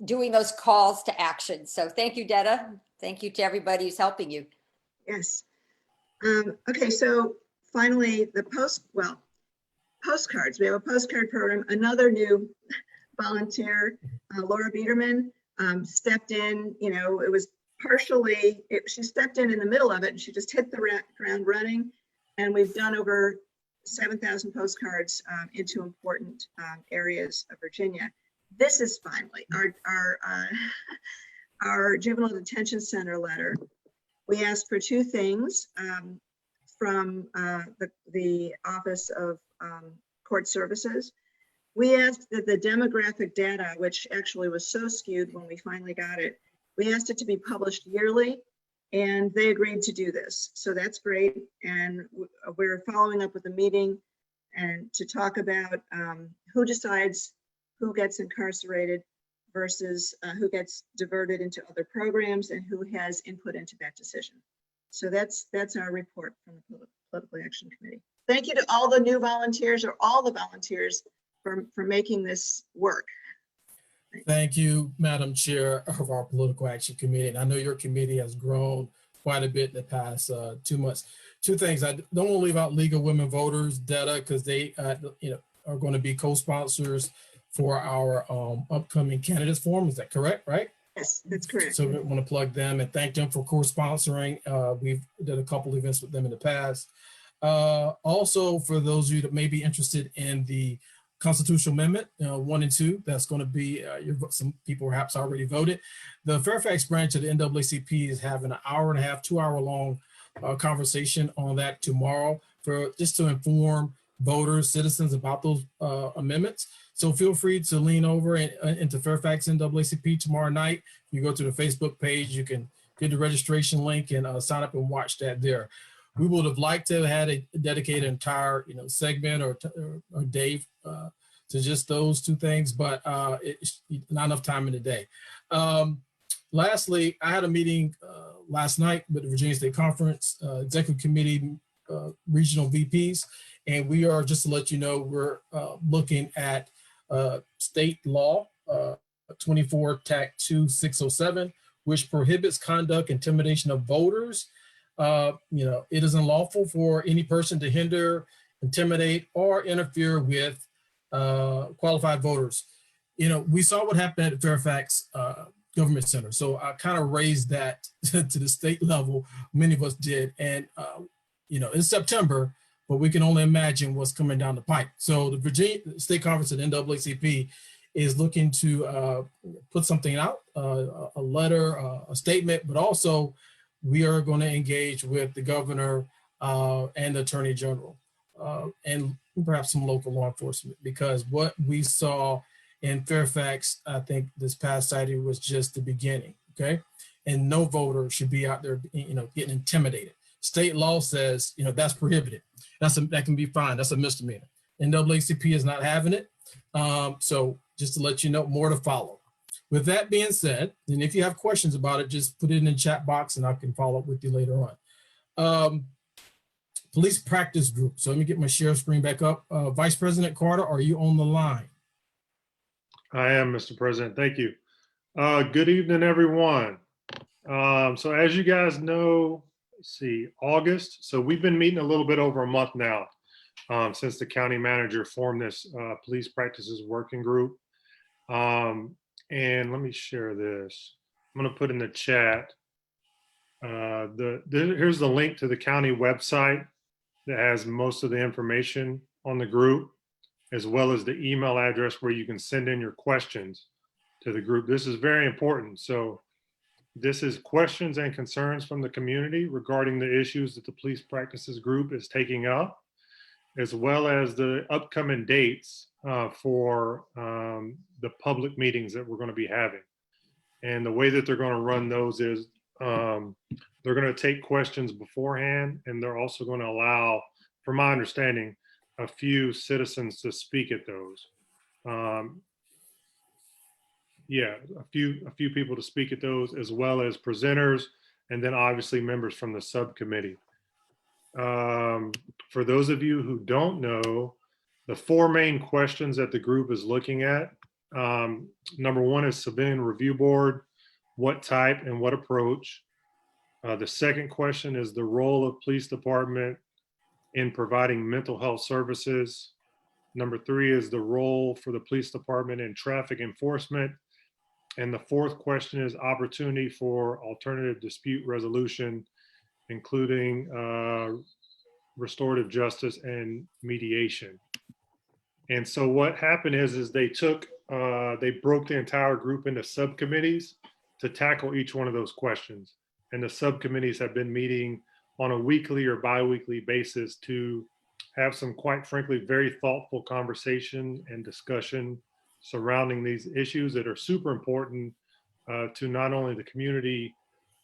doing those calls to action. So thank you, Detta. Thank you to everybody who's helping you. Yes. Okay, so finally, postcards. We have a postcard program. Another new volunteer, Laura Biederman, stepped in. It was she stepped in the middle of it, and she just hit the ground running. And we've done over 7,000 postcards into important areas of Virginia. This is finally our juvenile detention center letter. We asked for two things from the Office of Court Services. We asked that the demographic data, which actually was so skewed when we finally got it, we asked it to be published yearly, and they agreed to do this. So that's great. And we're following up with a meeting and to talk about who decides who gets incarcerated versus who gets diverted into other programs and who has input into that decision. So that's our report from the Political Action Committee. Thank you to all the new volunteers, or all the volunteers, for making this work. Thank you, Madam Chair of our Political Action Committee. And I know your committee has grown quite a bit in the past 2 months. Two things. I don't want to leave out League of Women Voters, DETA, because they are going to be co-sponsors for our upcoming candidates forum. Is that correct, right? Yes, that's correct. So we want to plug them and thank them for co-sponsoring. We've done a couple of events with them in the past. Also, for those of you that may be interested in the Constitutional Amendment 1 and 2, that's going to be, some people perhaps already voted. The Fairfax branch of the NAACP is having an hour-and-a-half, 2-hour-long conversation on that tomorrow, for just to inform voters, citizens about those amendments. So feel free to lean over into Fairfax NAACP tomorrow night. You go to the Facebook page, you can get the registration link and sign up and watch that there. We would have liked to have had a dedicated entire segment or Dave to just those two things, but it's not enough time in the day. Lastly, I had a meeting last night with the Virginia State Conference Executive Committee regional VPs, and we are, just to let you know, we're looking at state law 24 TAC 2607, which prohibits conduct, intimidation of voters. It is unlawful for any person to hinder, intimidate, or interfere with qualified voters. We saw what happened at Fairfax Government Center. So I kind of raised that to the state level. Many of us did. And, it's September, but we can only imagine what's coming down the pipe. So the Virginia State Conference at NAACP is looking to put something out, a letter, a statement, but also we are going to engage with the governor and the attorney general and perhaps some local law enforcement, because what we saw in Fairfax, I think this past Saturday, was just the beginning, okay? And no voter should be out there, getting intimidated. State law says, that's prohibited. That can be fine. That's a misdemeanor. NAACP is not having it. So just to let you know, more to follow. With that being said, and if you have questions about it, just put it in the chat box and I can follow up with you later on. Police practice group. So let me get my share screen back up. Vice President Carter, are you on the line? I am, Mr. President. Thank you. Good evening, everyone. So as you guys know, let's see, August. So we've been meeting a little bit over a month now since the county manager formed this police practices working group. And let me share this. I'm going to put in the chat. Here's the link to the county website that has most of the information on the group, as well as the email address where you can send in your questions to the group. This is very important. So this is questions and concerns from the community regarding the issues that the police practices group is taking up, as well as the upcoming dates for the public meetings that we're going to be having. And the way that they're going to run those is They're going to take questions beforehand, and they're also going to allow, from my understanding, a few citizens to speak at those. Yeah, a few people to speak at those, as well as presenters, and then obviously members from the subcommittee. For those of you who don't know, the four main questions that the group is looking at, number one is Civilian Review Board, what type and what approach. The second question is the role of police department in providing mental health services. Number three is the role for the police department in traffic enforcement. And the fourth question is opportunity for alternative dispute resolution, including restorative justice and mediation. And so what happened is they broke the entire group into subcommittees to tackle each one of those questions. And the subcommittees have been meeting on a weekly or bi-weekly basis to have some, quite frankly, very thoughtful conversation and discussion surrounding these issues that are super important to not only the community,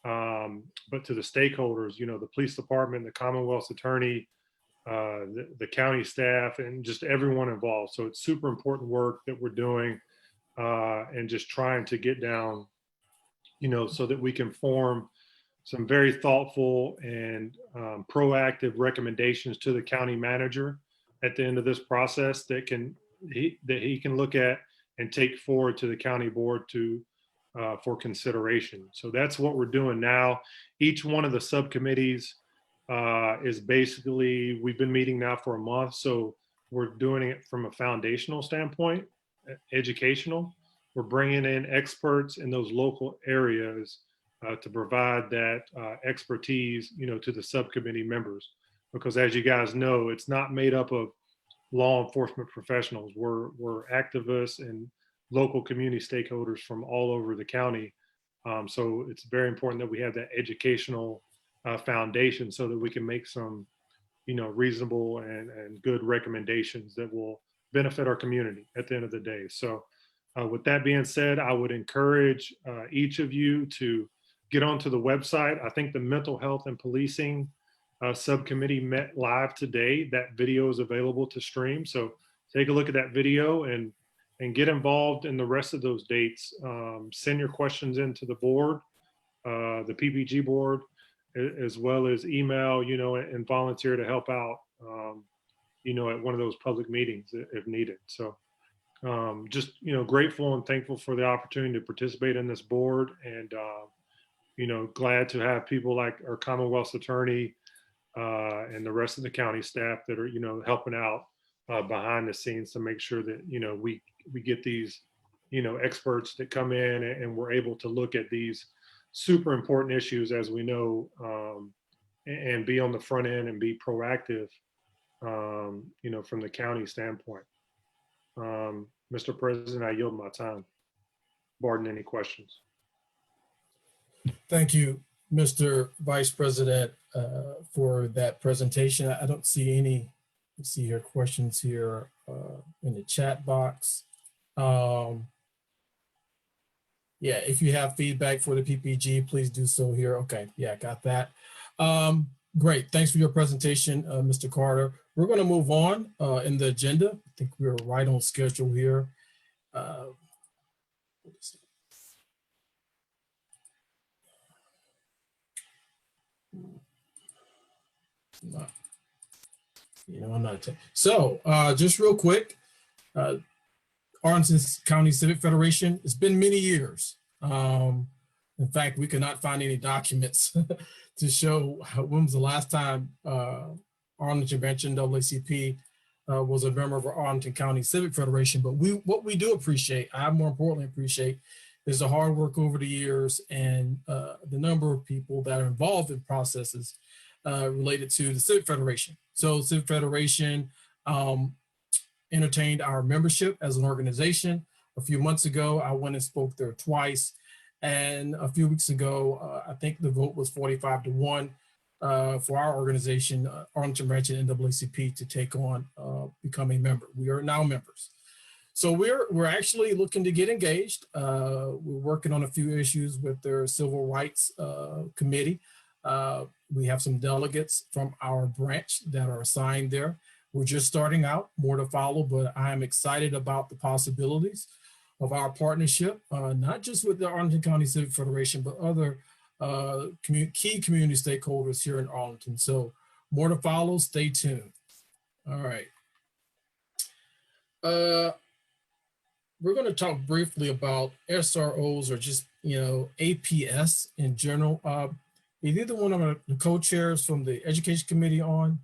but to the stakeholders, you know, the police department, the Commonwealth's attorney, the county staff, and just everyone involved. So it's super important work that we're doing and just trying to get down, you know, so that we can form some very thoughtful and proactive recommendations to the county manager at the end of this process that he can look at and take forward to the county board for consideration. So that's what we're doing now. Each one of the subcommittees is basically, we've been meeting now for a month, so we're doing it from a foundational standpoint, educational. We're bringing in experts in those local areas to provide that expertise, you know, to the subcommittee members, because as you guys know, it's not made up of law enforcement professionals. We're activists and local community stakeholders from all over the county. So it's very important that we have that educational foundation so that we can make some, you know, reasonable and good recommendations that will benefit our community at the end of the day. So with that being said, I would encourage each of you to get onto the website. I think the mental health and policing subcommittee met live today. That video is available to stream. So take a look at that video and get involved in the rest of those dates. Send your questions into the board, the PPG board, as well as email, you know, and volunteer to help out, you know, at one of those public meetings if needed. So just, you know, grateful and thankful for the opportunity to participate in this board, and, you know, glad to have people like our Commonwealth's attorney and the rest of the county staff that are, you know, helping out behind the scenes to make sure that, you know, we get these, you know, experts that come in and we're able to look at these super important issues, as we know, and be on the front end and be proactive, you know, from the county standpoint. Mr. President, I yield my time. Barring any questions. Thank you, Mr. Vice President, for that presentation. I don't see any, let's see here, questions here in the chat box. Yeah, if you have feedback for the PPG, please do so here. Okay, yeah, got that. Great, thanks for your presentation, Mr. Carter. We're gonna move on in the agenda. I think we're right on schedule here. I'm not. So just real quick, Arlington County Civic Federation, it's been many years. In fact, we could not find any documents to show when was the last time Arlington Branch NAACP was a member of our Arlington County Civic Federation. But what we do appreciate, I more importantly appreciate, is the hard work over the years and the number of people that are involved in processes related to the Civic Federation. So Civic Federation entertained our membership as an organization. A few months ago, I went and spoke there twice. And a few weeks ago, I think the vote was 45-1 for our organization, Arlington Branch and NAACP, to take on become a member. We are now members. So we're actually looking to get engaged. We're working on a few issues with their civil rights committee. We have some delegates from our branch that are assigned there. We're just starting out, more to follow, but I'm excited about the possibilities of our partnership, not just with the Arlington County Civic Federation, but other key community stakeholders here in Arlington. So more to follow, stay tuned. All right. We're going to talk briefly about SROs, or just, APS in general. Is either one of the co-chairs from the Education Committee on?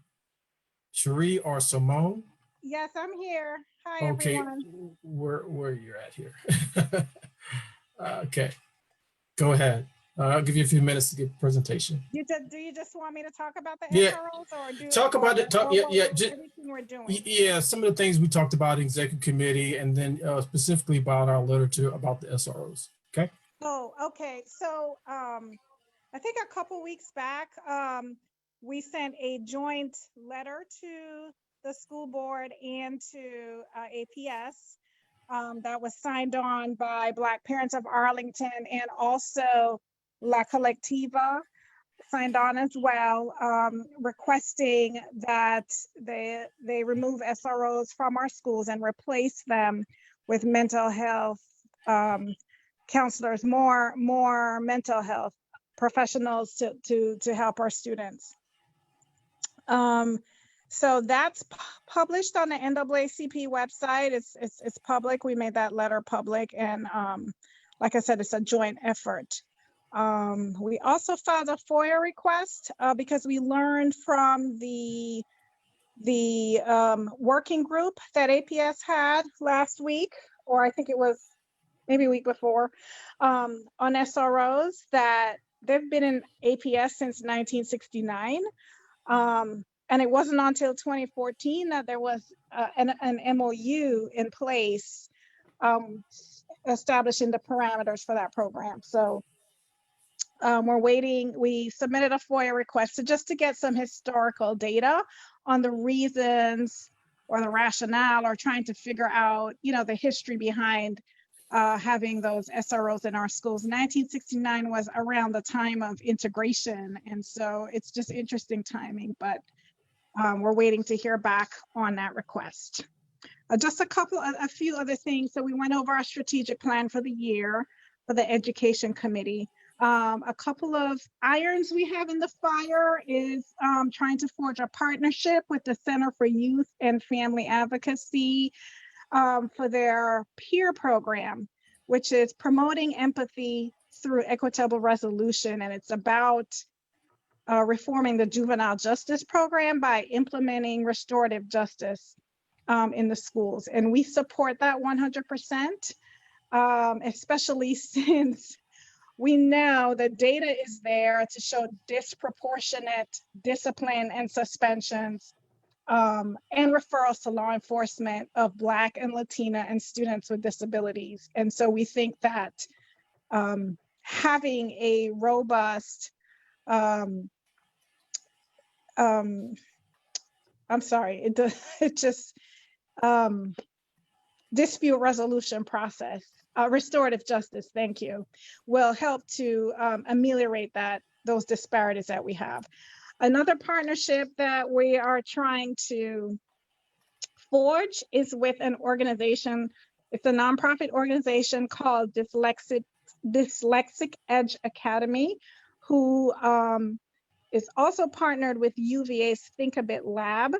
Cherie or Simone? Yes, I'm here. Hi, Okay, everyone. where you're at here. Okay, go ahead. I'll give you a few minutes to give a presentation. Do you just want me to talk about the Yeah. SROs or do Talk about it. everything we're doing? Yeah, some of the things we talked about in executive committee, and then specifically about our literature about the SROs. Okay. Oh, okay. So I think a couple weeks back, we sent a joint letter to the school board and to APS that was signed on by Black Parents of Arlington, and also La Colectiva signed on as well, requesting that they remove SROs from our schools and replace them with mental health counselors, more mental health professionals to help our students. So that's published on the NAACP website. It's public. We made that letter public, and like I said, it's a joint effort. We also filed a FOIA request because we learned from the working group that APS had last week, or I think it was maybe a week before, on SROs, that they've been in APS since 1969. And it wasn't until 2014 that there was an MOU in place establishing the parameters for that program. So we're waiting. We submitted a FOIA request just to get some historical data on the reasons or the rationale, or trying to figure out, the history behind having those SROs in our schools. 1969 was around the time of integration. And so it's just interesting timing, but we're waiting to hear back on that request. Just a few other things. So we went over our strategic plan for the year for the Education Committee. A couple of irons we have in the fire is trying to forge a partnership with the Center for Youth and Family Advocacy for their peer program, which is promoting empathy through equitable resolution. And it's about reforming the juvenile justice program by implementing restorative justice in the schools. And we support that 100%, especially since we know the data is there to show disproportionate discipline and suspensions and referrals to law enforcement of Black and Latina and students with disabilities. And so we think that having a robust, dispute resolution process, restorative justice, thank you, will help to ameliorate those disparities that we have. Another partnership that we are trying to forge is with an organization. It's a nonprofit organization called Dyslexic Edge Academy, who is also partnered with UVA's Think a Bit Lab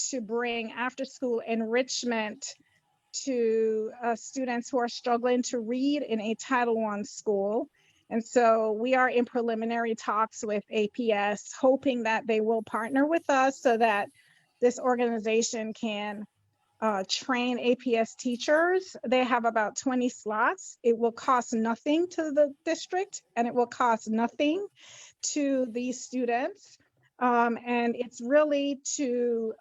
to bring after-school enrichment to students who are struggling to read in a Title I school. And so we are in preliminary talks with APS, hoping that they will partner with us so that this organization can train APS teachers. They have about 20 slots. It will cost nothing to the district, and it will cost nothing to these students. And it's really to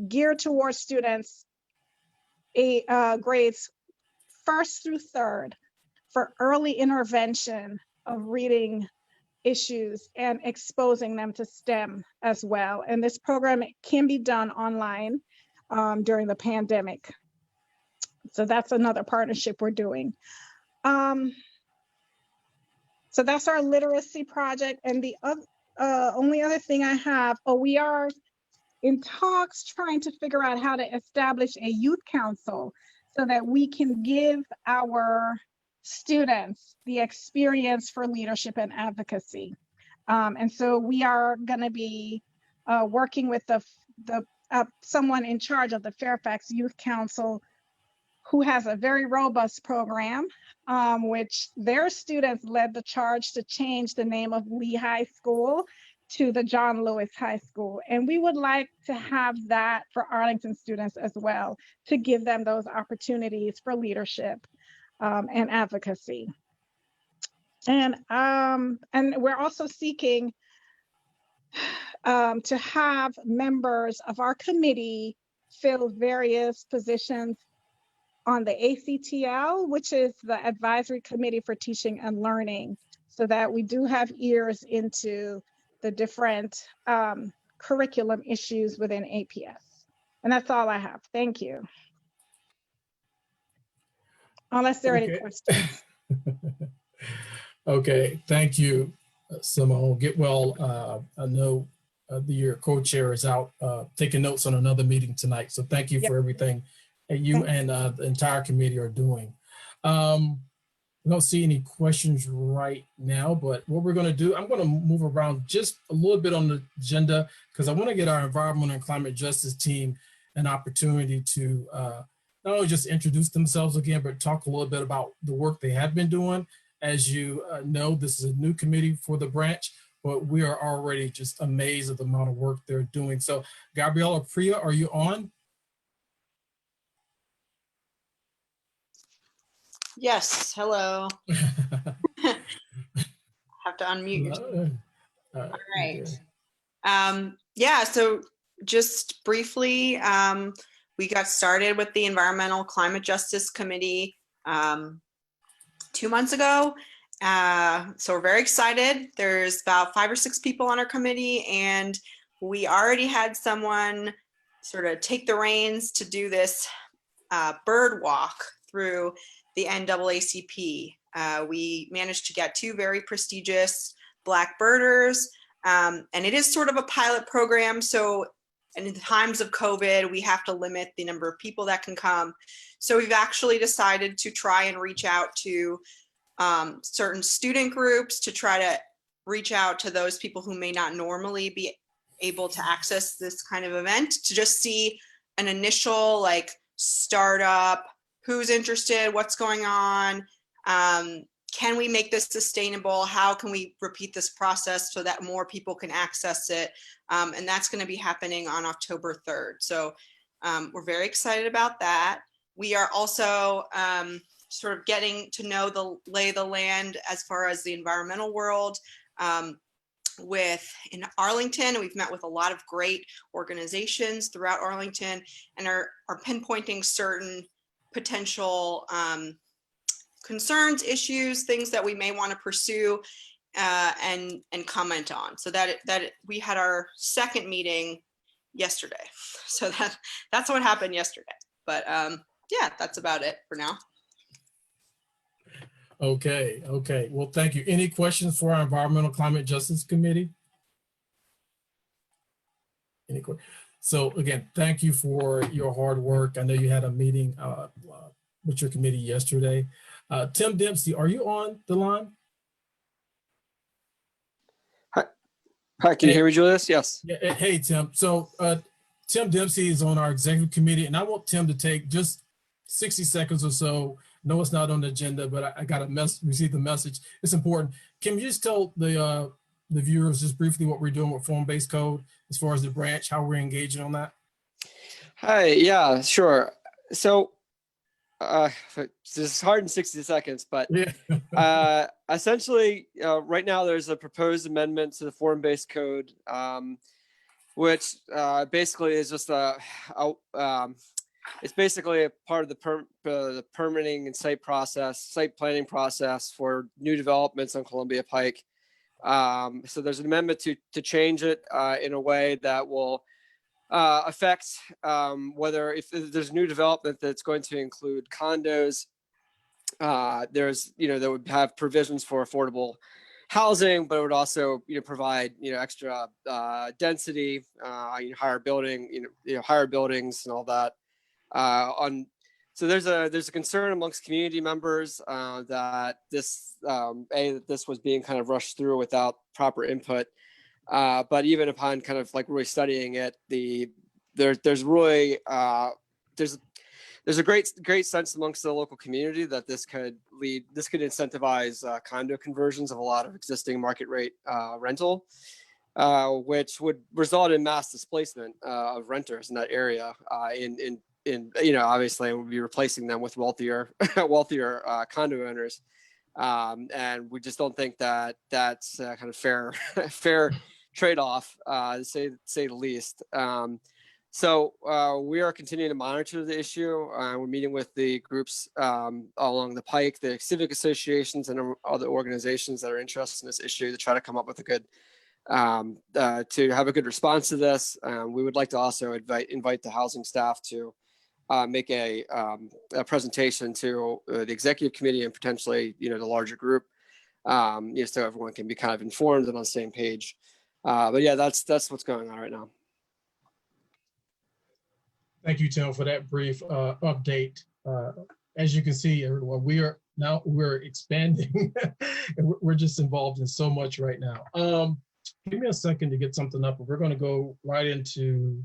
gear towards students grades 1st through 3rd for early intervention of reading issues and exposing them to STEM as well. And this program can be done online during the pandemic. So that's another partnership we're doing. So that's our literacy project. And the only other thing I have, we are in talks trying to figure out how to establish a youth council so that we can give our students the experience for leadership and advocacy. And so we are going to be working with someone in charge of the Fairfax Youth Council who has a very robust program, which their students led the charge to change the name of Lee High School to the John Lewis High School. And we would like to have that for Arlington students as well, to give them those opportunities for leadership and advocacy. And we're also seeking to have members of our committee fill various positions on the ACTL, which is the Advisory Committee for Teaching and Learning, so that we do have ears into the different curriculum issues within APS. And that's all I have. Thank you. Unless there are any questions. Okay, thank you, Simone. Get well. I know your co-chair is out taking notes on another meeting tonight. So thank you for everything that you and the entire committee are doing. I don't see any questions right now, but what we're going to do, I'm going to move around just a little bit on the agenda because I want to get our environmental and climate justice team an opportunity to not only just introduce themselves again, but talk a little bit about the work they have been doing. As you know, this is a new committee for the branch, but we are already just amazed at the amount of work they're doing. So Gabriela Priya, are you on? Yes, hello. Have to unmute yourself. All right. Yeah, so just briefly, we got started with the Environmental Climate Justice Committee 2 months ago. So we're very excited. There's about 5 or 6 people on our committee, and we already had someone sort of take the reins to do this bird walk through the NAACP. We managed to get 2 very prestigious Black birders, and it is sort of a pilot program. So in times of COVID, we have to limit the number of people that can come. So we've actually decided to try and reach out to certain student groups to try to reach out to those people who may not normally be able to access this kind of event, to just see an initial like startup, who's interested, what's going on, can we make this sustainable, how can we repeat this process so that more people can access it, and that's going to be happening on October 3rd. So we're very excited about that. We are also sort of getting to know the lay of the land as far as the environmental world. In Arlington, we've met with a lot of great organizations throughout Arlington and are pinpointing certain potential concerns, issues, things that we may want to pursue and comment on. So that we had our second meeting yesterday. So that's what happened yesterday. But yeah, that's about it for now. Okay. Well, thank you. Any questions for our Environmental Climate Justice Committee? Any questions? So again, thank you for your hard work. I know you had a meeting with your committee yesterday. Tim Dempsey, are you on the line? Hi, can you hear me, Julius? Yes. Yeah, hey, Tim. So Tim Dempsey is on our executive committee, and I want Tim to take just 60 seconds or so. No, it's not on the agenda, but I got received the message. It's important. Can you just tell the viewers just briefly what we're doing with form-based code as far as the branch, how we're engaging on that? Hi, yeah, sure. So this is hard in 60 seconds, but yeah. Essentially, right now there's a proposed amendment to the form-based code, which basically is just it's basically a part of the permitting and site planning process for new developments on Columbia Pike. So there's an amendment to change it in a way that will affect whether if there's new development that's going to include condos. There's, that would have provisions for affordable housing, but it would also, provide, extra density, higher building, higher buildings and all that. So there's a concern amongst community members that this that this was being kind of rushed through without proper input. But even upon kind of like really studying it, there's really there's a great sense amongst the local community that this could incentivize condo conversions of a lot of existing market rate rental, which would result in mass displacement of renters in that area. Obviously, it would be replacing them with wealthier condo owners, and we just don't think that that's kind of fair trade-off, to say the least. So we are continuing to monitor the issue. We're meeting with the groups along the pike, the civic associations and other organizations that are interested in this issue to try to come up with a good, to have a good response to this. We would like to also invite the housing staff to make a presentation to the executive committee and potentially, the larger group, so everyone can be kind of informed and on the same page. But yeah, that's what's going on right now. Thank you, Tim, for that brief update. As you can see, everyone, we're expanding. And we're just involved in so much right now. Give me a second to get something up, but we're going to go right into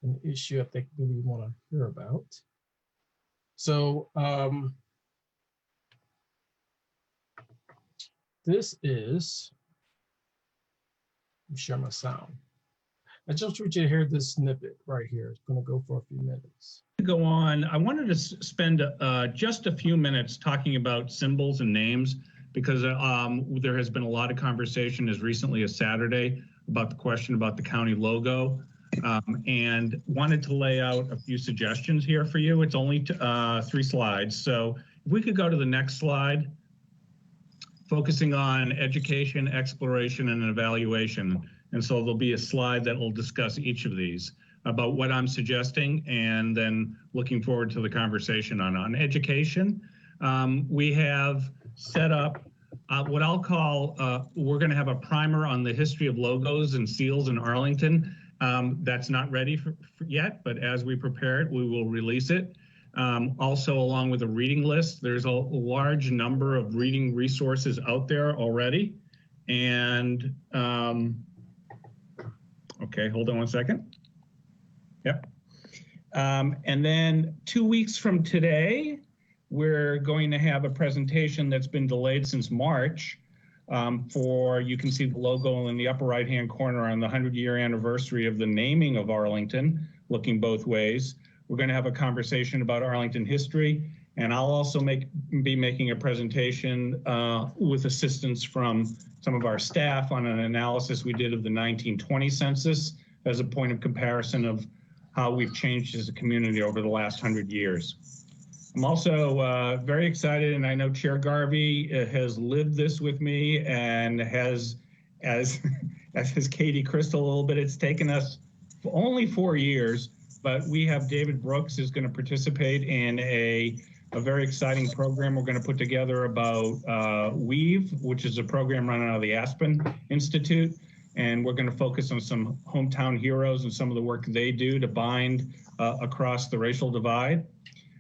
an issue I think we want to hear about. So this is, let me share my sound. I just want you to hear this snippet right here. It's going to go for a few minutes. Go on. I wanted to spend just a few minutes talking about symbols and names because there has been a lot of conversation as recently as Saturday about the question about the county logo, and wanted to lay out a few suggestions here for you. It's only 3 slides. So if we could go to the next slide, focusing on education, exploration, and evaluation. And so there'll be a slide that will discuss each of these about what I'm suggesting, and then looking forward to the conversation on education. We have set up what I'll call, we're going to have a primer on the history of logos and seals in Arlington. That's not ready for yet, but as we prepare it, we will release it. Also, along with a reading list, there's a large number of reading resources out there already. And okay, hold on one second. Yep. And then 2 weeks from today, we're going to have a presentation that's been delayed since March you can see the logo in the upper right-hand corner on the 100-year anniversary of the naming of Arlington, looking both ways. We're going to have a conversation about Arlington history, and I'll also be making a presentation with assistance from some of our staff on an analysis we did of the 1920 census as a point of comparison of how we've changed as a community over the last 100 years. I'm also very excited, and I know Chair Garvey has lived this with me and has, as has Katie Crystal a little bit, it's taken us only 4 years, but we have David Brooks who's going to participate in a very exciting program we're going to put together about Weave, which is a program run out of the Aspen Institute. And we're going to focus on some hometown heroes and some of the work they do to bind across the racial divide.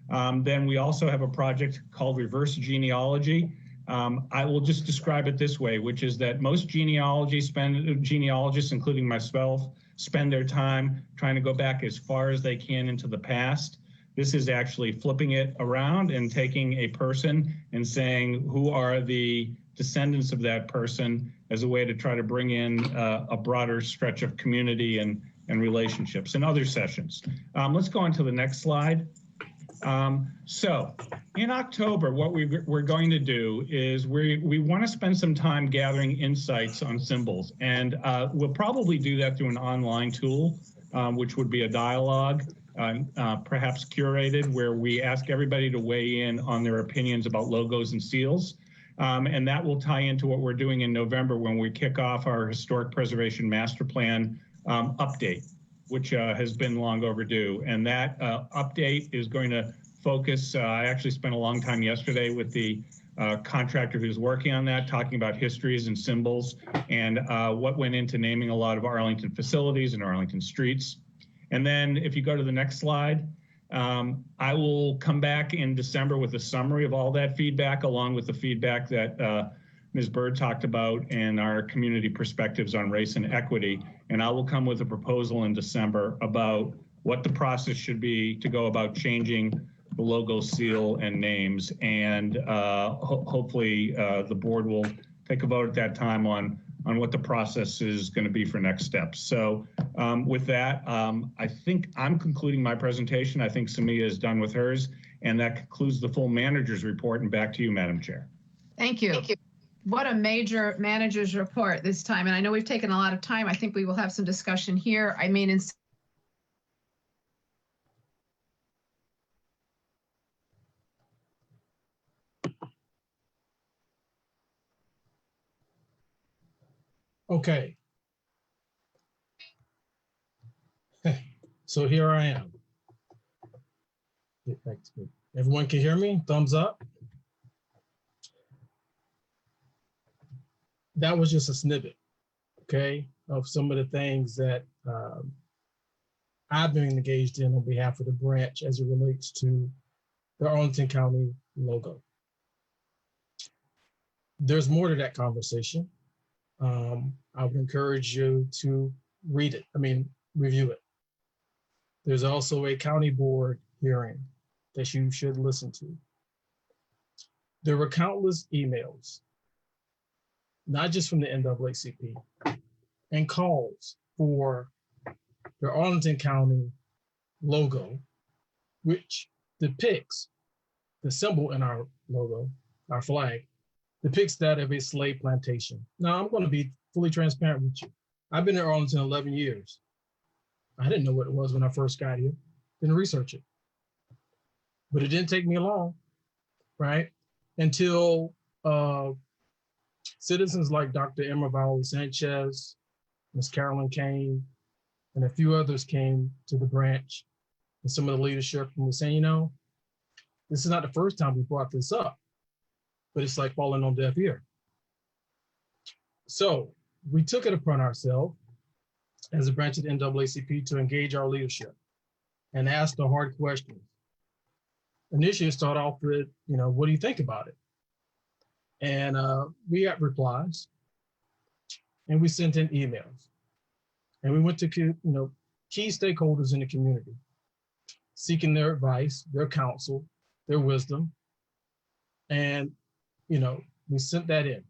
Then we also have a project called Reverse Genealogy. I will just describe it this way, which is that most genealogists, including myself, spend their time trying to go back as far as they can into the past. This is actually flipping it around and taking a person and saying, who are the descendants of that person, as a way to try to bring in a broader stretch of community and relationships in other sessions. Let's go on to the next slide. So in October, what we're going to do is we want to spend some time gathering insights on symbols, and we'll probably do that through an online tool, which would be a dialogue, perhaps curated, where we ask everybody to weigh in on their opinions about logos and seals. And that will tie into what we're doing in November when we kick off our Historic Preservation Master Plan update. which has been long overdue. And that update is going to focus, I actually spent a long time yesterday with the contractor who's working on that, talking about histories and symbols and what went into naming a lot of Arlington facilities and Arlington streets. And then if you go to the next slide, I will come back in December with a summary of all that feedback, along with the feedback that Ms. Bird talked about and our community perspectives on race and equity. And I will come with a proposal in December about what the process should be to go about changing the logo, seal, and names. And hopefully the board will take a vote at that time on what the process is going to be for next steps. So with that, I think I'm concluding my presentation. I think Samia is done with hers, and that concludes the full manager's report. And back to you, Madam Chair. Thank you. What a major manager's report this time. And I know we've taken a lot of time. I think we will have some discussion here. I mean, in Okay. So here I am. Get back to me. Everyone can hear me? Thumbs up. That was just a snippet, okay, of some of the things that I've been engaged in on behalf of the branch as it relates to the Arlington County logo. There's more to that conversation. I would encourage you to read it, review it. There's also a county board hearing that you should listen to. There were countless emails, not just from the NAACP, and calls for the Arlington County logo, which depicts the symbol in our logo, our flag, depicts that of a slave plantation. Now, I'm going to be fully transparent with you. I've been in Arlington 11 years. I didn't know what it was when I first got here. Didn't research it. But it didn't take me long, right? Until citizens like Dr. Emma Viola Sanchez, Ms. Carolyn Kane, and a few others came to the branch, and some of the leadership and was saying, you know, this is not the first time we brought this up, but it's like falling on deaf ear. So we took it upon ourselves as a branch of the NAACP to engage our leadership and ask the hard questions. Initially, start off with, you know, what do you think about it? And we got replies, and we sent in emails, and we went to, you know, key stakeholders in the community, seeking their advice, their counsel, their wisdom, and, you know, we sent that in.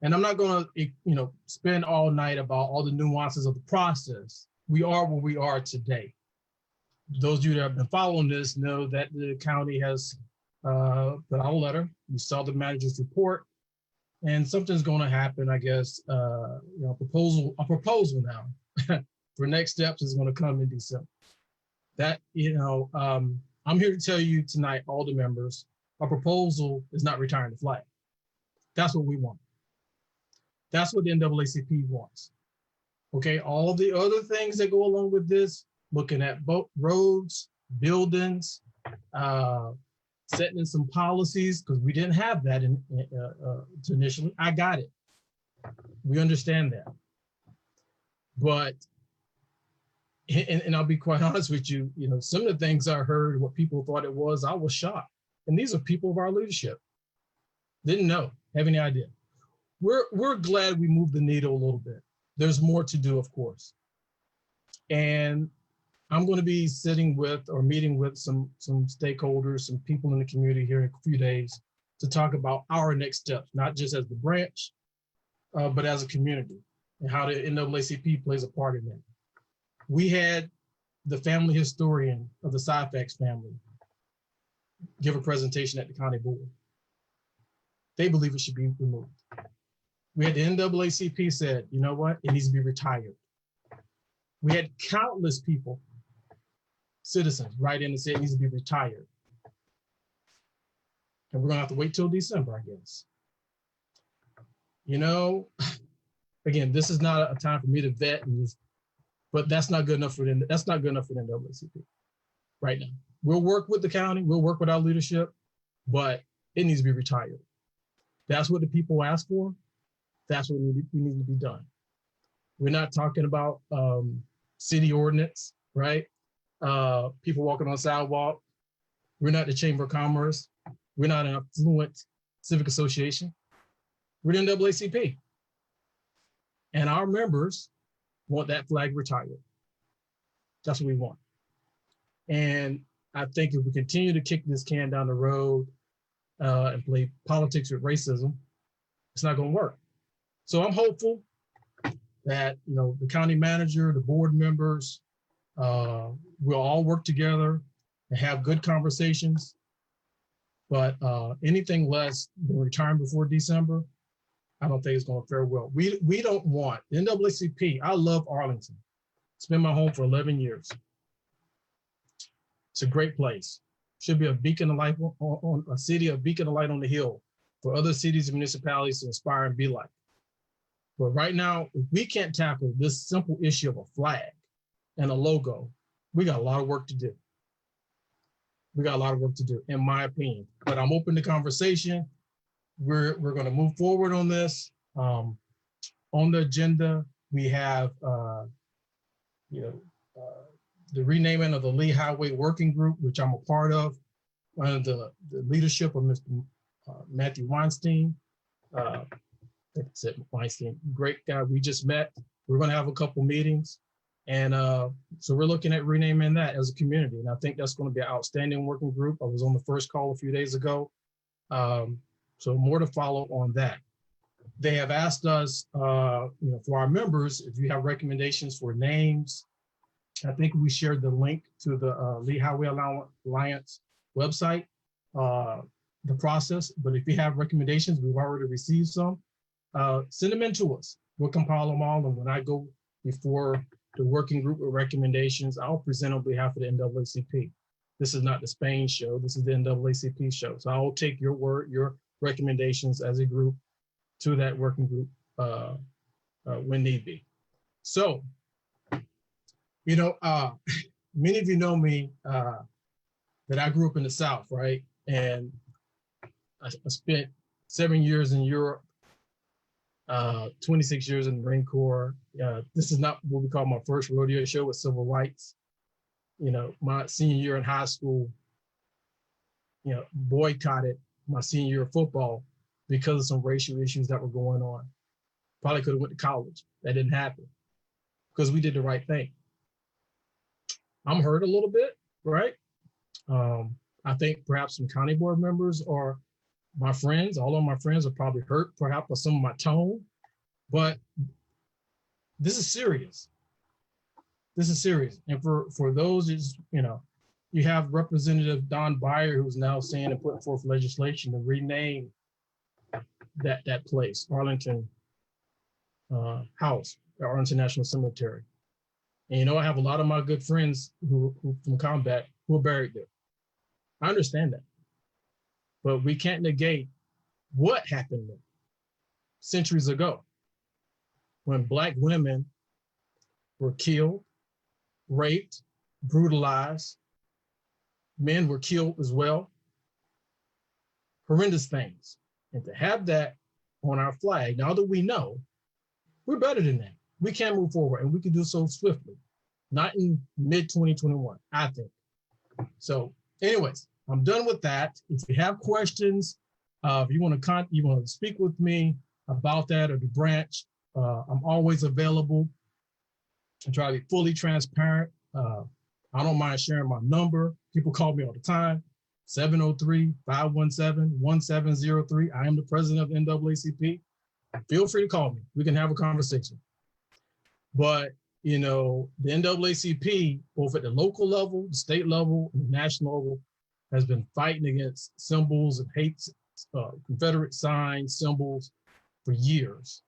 And I'm not going to, you know, spend all night about all the nuances of the process. We are where we are today. Those of you that have been following this know that the county has put out a letter. We saw the manager's report, and something's going to happen. I guess you know, a proposal now for next steps is going to come in December. That, you know, I'm here to tell you tonight, all the members, our proposal is not retiring the flag. That's what we want. That's what the NAACP wants. Okay, all the other things that go along with this, looking at both roads, buildings, setting in some policies, because we didn't have that initially. I got it. We understand that. But, and I'll be quite honest with you, you know, some of the things I heard, what people thought it was, I was shocked. And these are people of our leadership. Didn't know, have any idea. We're glad we moved the needle a little bit. There's more to do, of course. And I'm going to be sitting with or meeting with some stakeholders, some people in the community here in a few days to talk about our next steps, not just as the branch, but as a community, and how the NAACP plays a part in that. We had the family historian of the Syphax family give a presentation at the county board. They believe it should be removed. We had the NAACP said, you know what, it needs to be retired. We had countless people, citizens, write in and say it needs to be retired. And we're gonna have to wait till December, I guess. You know, again, this is not a time for me to vet and just, but that's not good enough for them. That's not good enough for the NAACP right now. We'll work with the county, we'll work with our leadership, but it needs to be retired. That's what the people ask for. That's what we need to be done. We're not talking about city ordinance, right? People walking on sidewalk. We're not the Chamber of Commerce. We're not an affluent civic association. We're the NAACP. And our members want that flag retired. That's what we want. And I think if we continue to kick this can down the road and play politics with racism, it's not going to work. So I'm hopeful that, you know, the county manager, the board members, we'll all work together and have good conversations. But anything less than retiring before December, I don't think it's going to fare well. We don't want the NAACP. I love Arlington. It's been my home for 11 years. It's a great place. Should be a beacon of light on a city, a beacon of light on the hill for other cities and municipalities to inspire and be like. But right now, if we can't tackle this simple issue of a flag and a logo, we got a lot of work to do. We got a lot of work to do, in my opinion. But I'm open to conversation. We're going to move forward on this. On the agenda, we have the renaming of the Lee Highway Working Group, which I'm a part of, under the leadership of Mr. Matthew Weinstein. That's it, Weinstein, great guy. We just met. We're going to have a couple meetings. And so we're looking at renaming that as a community. And I think that's going to be an outstanding working group. I was on the first call a few days ago. So more to follow on that. They have asked us, for our members, if you have recommendations for names. I think we shared the link to the Lee Highway Alliance website, the process. But if you have recommendations, we've already received some. Send them in to us. We'll compile them all. And when I go before the working group with recommendations, I'll present on behalf of the NAACP. This is not the Spain show. This is the NAACP show. So I'll take your word, your recommendations as a group to that working group when need be. So, many of you know me, that I grew up in the South, right? And I spent 7 years in Europe, 26 years in the Marine Corps. This is not what we call my first rodeo show with civil rights. My senior year in high school, boycotted my senior year of football because of some racial issues that were going on. Probably could have went to college. That didn't happen because we did the right thing. I'm hurt a little bit, right? I think perhaps some county board members or my friends, all of my friends are probably hurt perhaps by some of my tone, but this is serious. This is serious. And for those, you have Representative Don Beyer, who's now saying and putting forth legislation to rename that place, Arlington House, the Arlington National Cemetery. And I have a lot of my good friends who from combat who are buried there. I understand that. But we can't negate what happened there centuries ago when Black women were killed, raped, brutalized. Men were killed as well. Horrendous things. And to have that on our flag, now that we know, we're better than that. We can move forward and we can do so swiftly, not in mid-2021, I think. So anyways, I'm done with that. If you have questions, if you want to speak with me about that or the branch, I'm always available. I try to be fully transparent. I don't mind sharing my number. People call me all the time, 703-517-1703. I am the president of the NAACP. Feel free to call me. We can have a conversation. But, the NAACP, both at the local level, the state level, and the national level, has been fighting against symbols and hate, Confederate signs, symbols for years.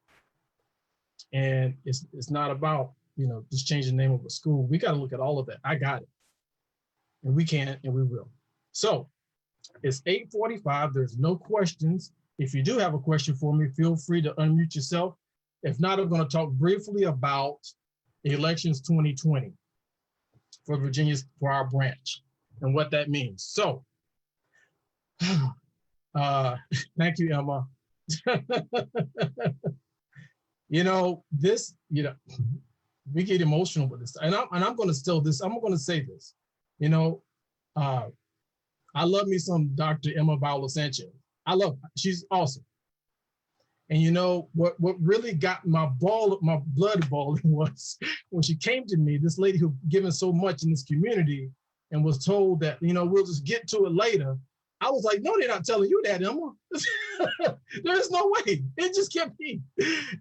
And it's not about, just changing the name of a school. We got to look at all of that. I got it. And we can and we will. So it's 8:45. There's no questions. If you do have a question for me, feel free to unmute yourself. If not, I'm going to talk briefly about Elections 2020 for our branch and what that means. So, thank you, Emma. We get emotional with this, and I'm going to say this. I love me some Dr. Emma Paula Sanchez. I love her. She's awesome. And what really got my blood boiling was when she came to me, this lady who given so much in this community and was told that, we'll just get to it later. I was like, no, they're not telling you that, Emma. There's no way. It just kept me.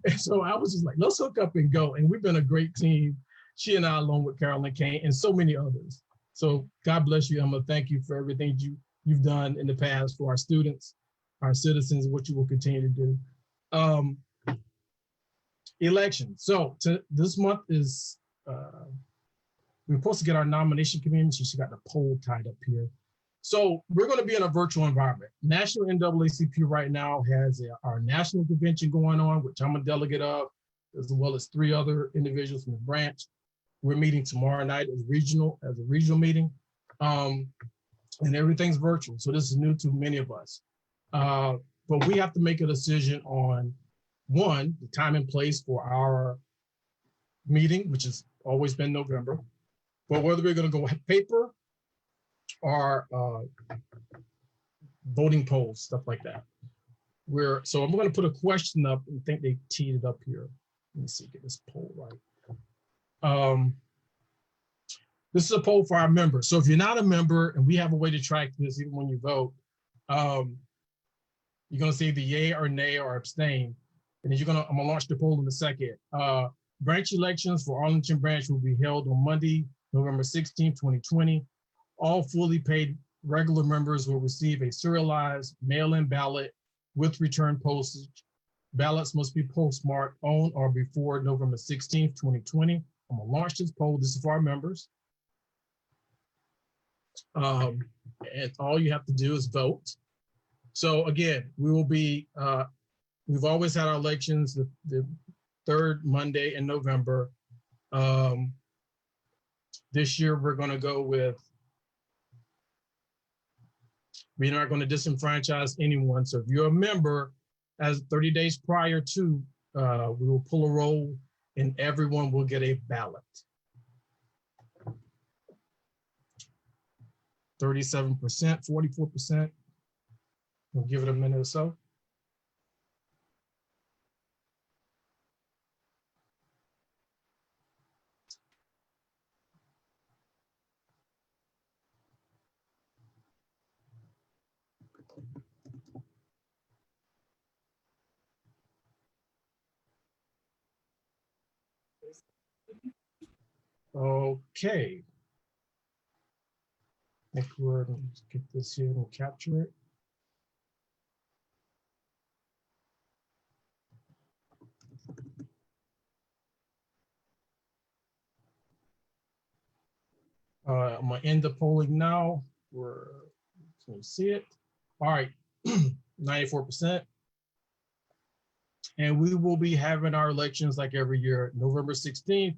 And so I was just like, let's hook up and go. And we've been a great team. She and I, along with Carolyn Kane and so many others. So God bless you, Emma. Thank you for everything you've done in the past for our students, our citizens, what you will continue to do. Election. So this month is, we're supposed to get our nomination committee. She got the poll tied up here. So we're going to be in a virtual environment. National NAACP right now has our national convention going on, which I'm a delegate of, as well as 3 other individuals from the branch. We're meeting tomorrow night as a regional meeting, and everything's virtual. So this is new to many of us. But we have to make a decision on, one, the time and place for our meeting, which has always been November, but whether we're going to go paper or voting polls, stuff like that. So I'm going to put a question up. I think they teed it up here. Let me see, get this poll right. This is a poll for our members. So if you're not a member, and we have a way to track this even when you vote, you're going to say either yay or nay or abstain. And then I'm going to launch the poll in a second. Branch elections for Arlington Branch will be held on Monday, November 16, 2020. All fully paid regular members will receive a serialized mail-in ballot with return postage. Ballots must be postmarked on or before November 16, 2020. I'm going to launch this poll. This is for our members. And all you have to do is vote. So again, we will be, we've always had our elections the 3rd Monday in November. This year, we're going to go with, we're not going to disenfranchise anyone. So if you're a member, as 30 days prior to, we will pull a roll and everyone will get a ballot. 37%, 44%. We'll give it a minute or so. Okay. I think we're going to get this here and capture it. I'm going to end the polling now. Can you see it? All right, 94%. And we will be having our elections like every year, November 16th.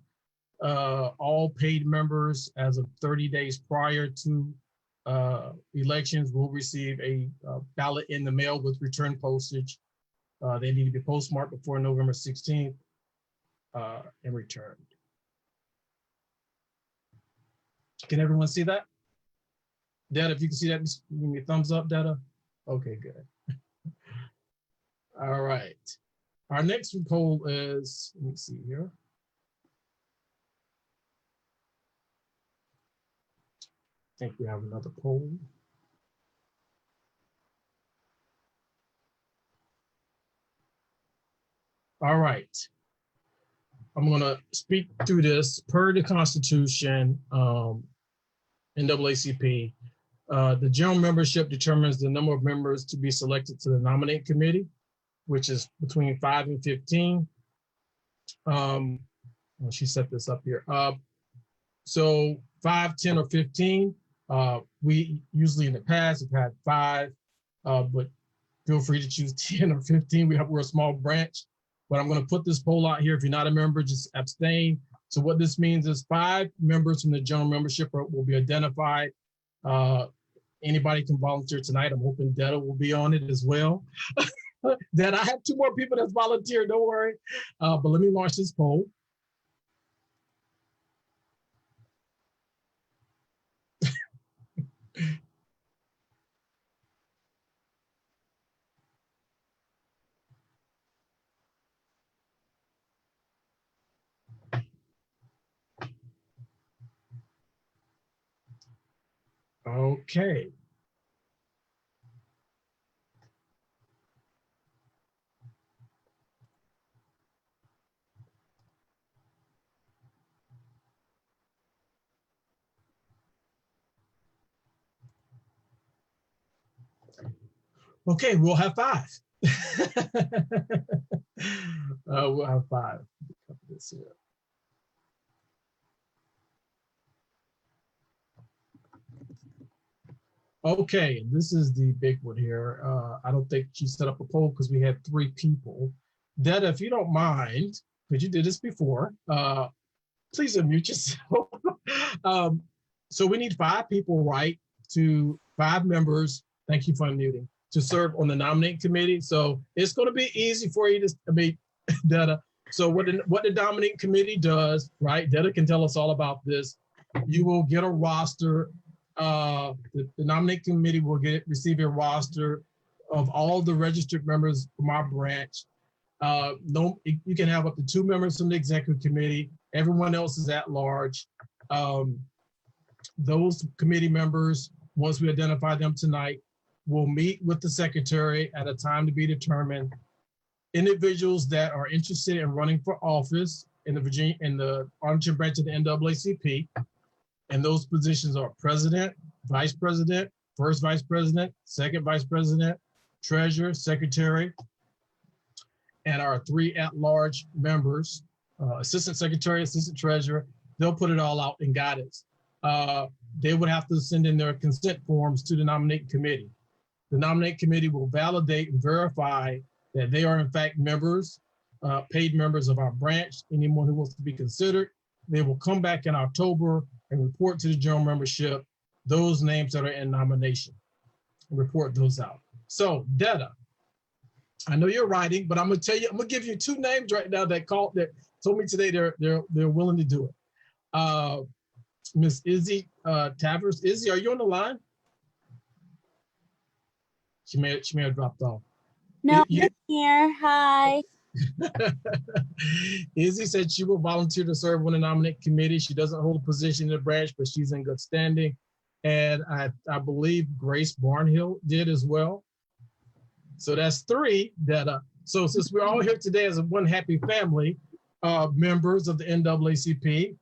All paid members as of 30 days prior to elections will receive a ballot in the mail with return postage. They need to be postmarked before November 16th and returned. Can everyone see that? Data, if you can see that, give me a thumbs up, Data. Okay, good. All right. Our next poll is, let me see here. I think we have another poll. All right. I'm going to speak through this. Per the Constitution, NAACP, the general membership determines the number of members to be selected to the nominating committee, which is between 5 and 15. She set this up here. So 5, 10, or 15. We usually in the past have had 5, but feel free to choose 10 or 15. We're a small branch, but I'm going to put this poll out here. If you're not a member, just abstain. So what this means is 5 members from the general membership will be identified. Anybody can volunteer tonight. I'm hoping Detta will be on it as well. That I have 2 more people that's volunteered, don't worry. But let me launch this poll. Okay. Okay, we'll have 5. We'll have 5. This here. Okay, this is the big one here. I don't think she set up a poll because we had 3 people. Detta, if you don't mind, because you did this before, please unmute yourself. So we need 5 people, right, to 5 members. Thank you for unmuting, to serve on the nominating committee. So it's going to be easy for you to Detta. So what the nominating committee does, right? Detta can tell us all about this. You will get a roster. The nominating committee will receive a roster of all the registered members from our branch. You can have up to 2 members from the executive committee. Everyone else is at large. Those committee members, once we identify them tonight, will meet with the secretary at a time to be determined. Individuals that are interested in running for office in the Arlington branch of the NAACP, and those positions are president, vice president, first vice president, second vice president, treasurer, secretary, and our 3 at-large members, assistant secretary, assistant treasurer. They'll put it all out in guidance. They would have to send in their consent forms to the nominating committee. The nominating committee will validate and verify that they are in fact members, paid members of our branch. Anyone who wants to be considered, they will come back in October and report to the general membership those names that are in nomination, report those out. So Detta, I know you're writing, but I'm gonna tell you, I'm gonna give you 2 names right now that told me today they're willing to do it. Miss Izzy Tavers. Izzy, are you on the line? She may have dropped off. No, I'm here. Hi. Izzy said she will volunteer to serve on the nominating committee. She doesn't hold a position in the branch, but she's in good standing. And I believe Grace Barnhill did as well. So that's 3 that, so since we're all here today as one happy family, members of the NAACP,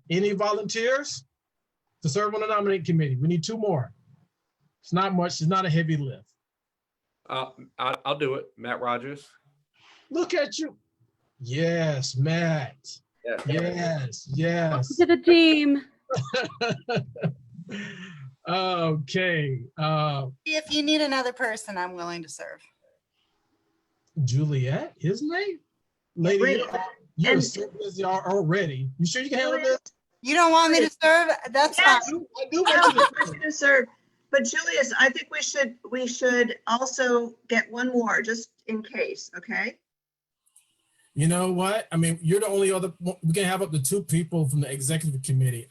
any volunteers to serve on the nominating committee? We need 2 more. It's not much, it's not a heavy lift. I'll do it. Matt Rogers. Look at you. Yes, Matt. Yeah. Yes. To the team. Okay. If you need another person, I'm willing to serve. Juliet, his name? Lady, you're so busy already. You sure you can handle this? You don't want me to serve? That's Yes, fine. I do want you to serve. But Julius, I think we should also get 1 more just in case, okay? You know what? I mean, you're the only other, we can have up to 2 people from the executive committee.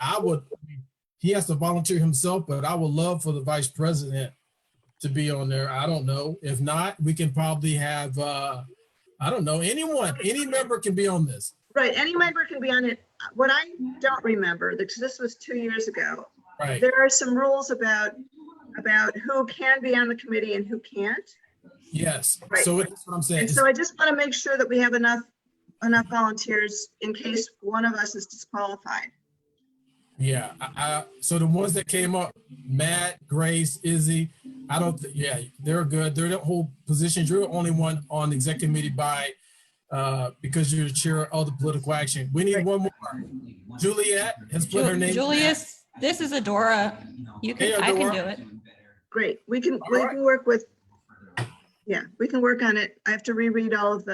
He has to volunteer himself, but I would love for the vice president to be on there. I don't know. If not, we can probably have, I don't know, anyone, any member can be on this. Right, any member can be on it. What I don't remember, because this was 2 years ago, right? There are some rules about who can be on the committee and who can't. Yes, right. So that's what I'm saying. And so I just want to make sure that we have enough volunteers in case one of us is disqualified. Yeah, so the ones that came up, Matt, Grace, Izzy, yeah, they're good. They're the whole positions. You're the only one on the executive committee because you're the chair of the political action. We need 1 more. Juliet has put her name. Julius, this is Adora. I can do it. Great. We can work with. Yeah, we can work on it. I have to reread all of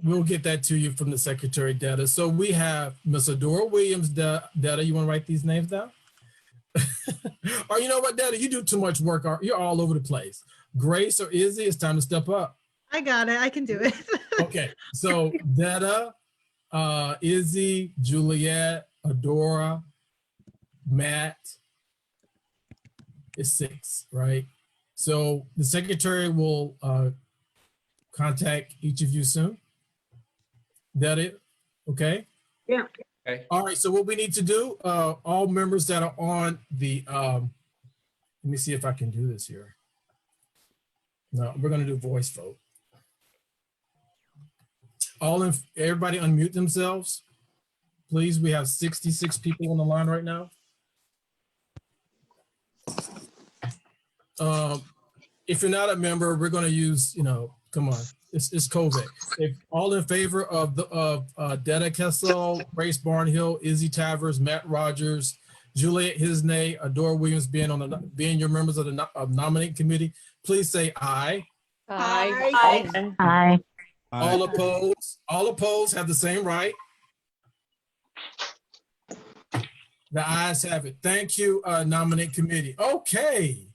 We'll get that to you from the secretary data. So we have Miss Adora Williams data. You want to write these names down? Or you know what, Data, you do too much work. You're all over the place. Grace or Izzy, it's time to step up. I got it. I can do it. Okay, so Data, Izzy, Juliet, Adora, Matt, is 6, right? So the secretary will contact each of you soon. That it? Okay. Yeah. Okay. All right. So what we need to do, all members that are on the, let me see if I can do this here. No, we're going to do voice vote. Everybody unmute themselves. Please, we have 66 people on the line right now. If you're not a member, we're going to use, come on, it's COVID. If all in favor of Detta Kessel, Grace Barnhill, Izzy Tavers, Matt Rogers, Juliet Hisney, Adora Williams being your members of the nominating committee, please say aye. Aye. Aye. All opposed have the same right. The ayes have it. Thank you, nominating committee. Okay.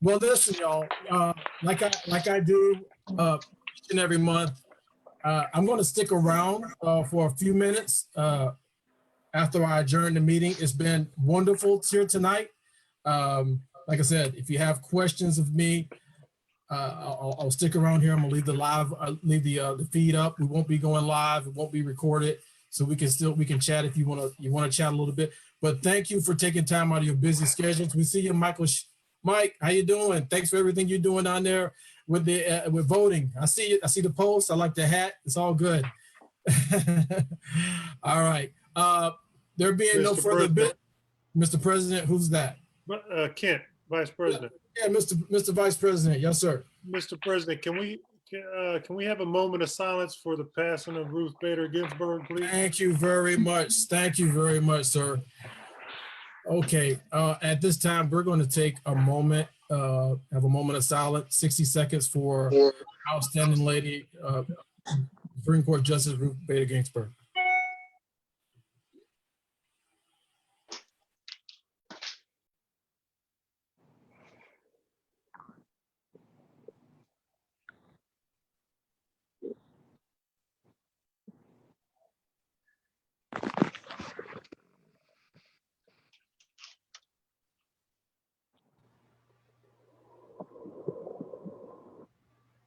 Well, listen, y'all, like I do each and every month, I'm going to stick around for a few minutes after I adjourn the meeting. It's been wonderful here tonight. Like I said, if you have questions of me, I'll stick around here. I'm gonna leave the feed up. We won't be going live. It won't be recorded, so we can chat if you want to chat a little bit. But thank you for taking time out of your busy schedules. We see you, Michael. Mike, how you doing? Thanks for everything you're doing down there with voting. I see it. I see the post. I like the hat. It's all good. All right. There being no further bit, Mr. President, who's that? Kent, Vice President. Yeah, Mr. Vice President. Yes, sir. Mr. President, can we have a moment of silence for the passing of Ruth Bader Ginsburg, please? Thank you very much. Thank you very much, sir. Okay, at this time, we're going to take a moment, have a moment of silence, 60 seconds for outstanding lady, Supreme Court Justice Ruth Bader Ginsburg.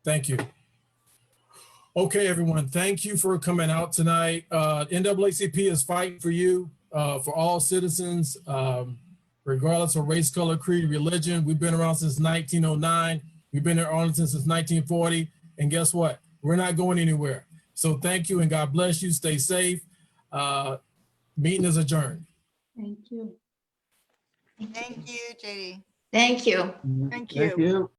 Thank you. Okay, everyone. Thank you for coming out tonight. NAACP is fighting for you, for all citizens, regardless of race, color, creed, religion. We've been around since 1909. We've been in Arlington since 1940. And guess what? We're not going anywhere. So thank you and God bless you. Stay safe. Meeting is adjourned. Thank you. Thank you, JD. Thank you. Thank you.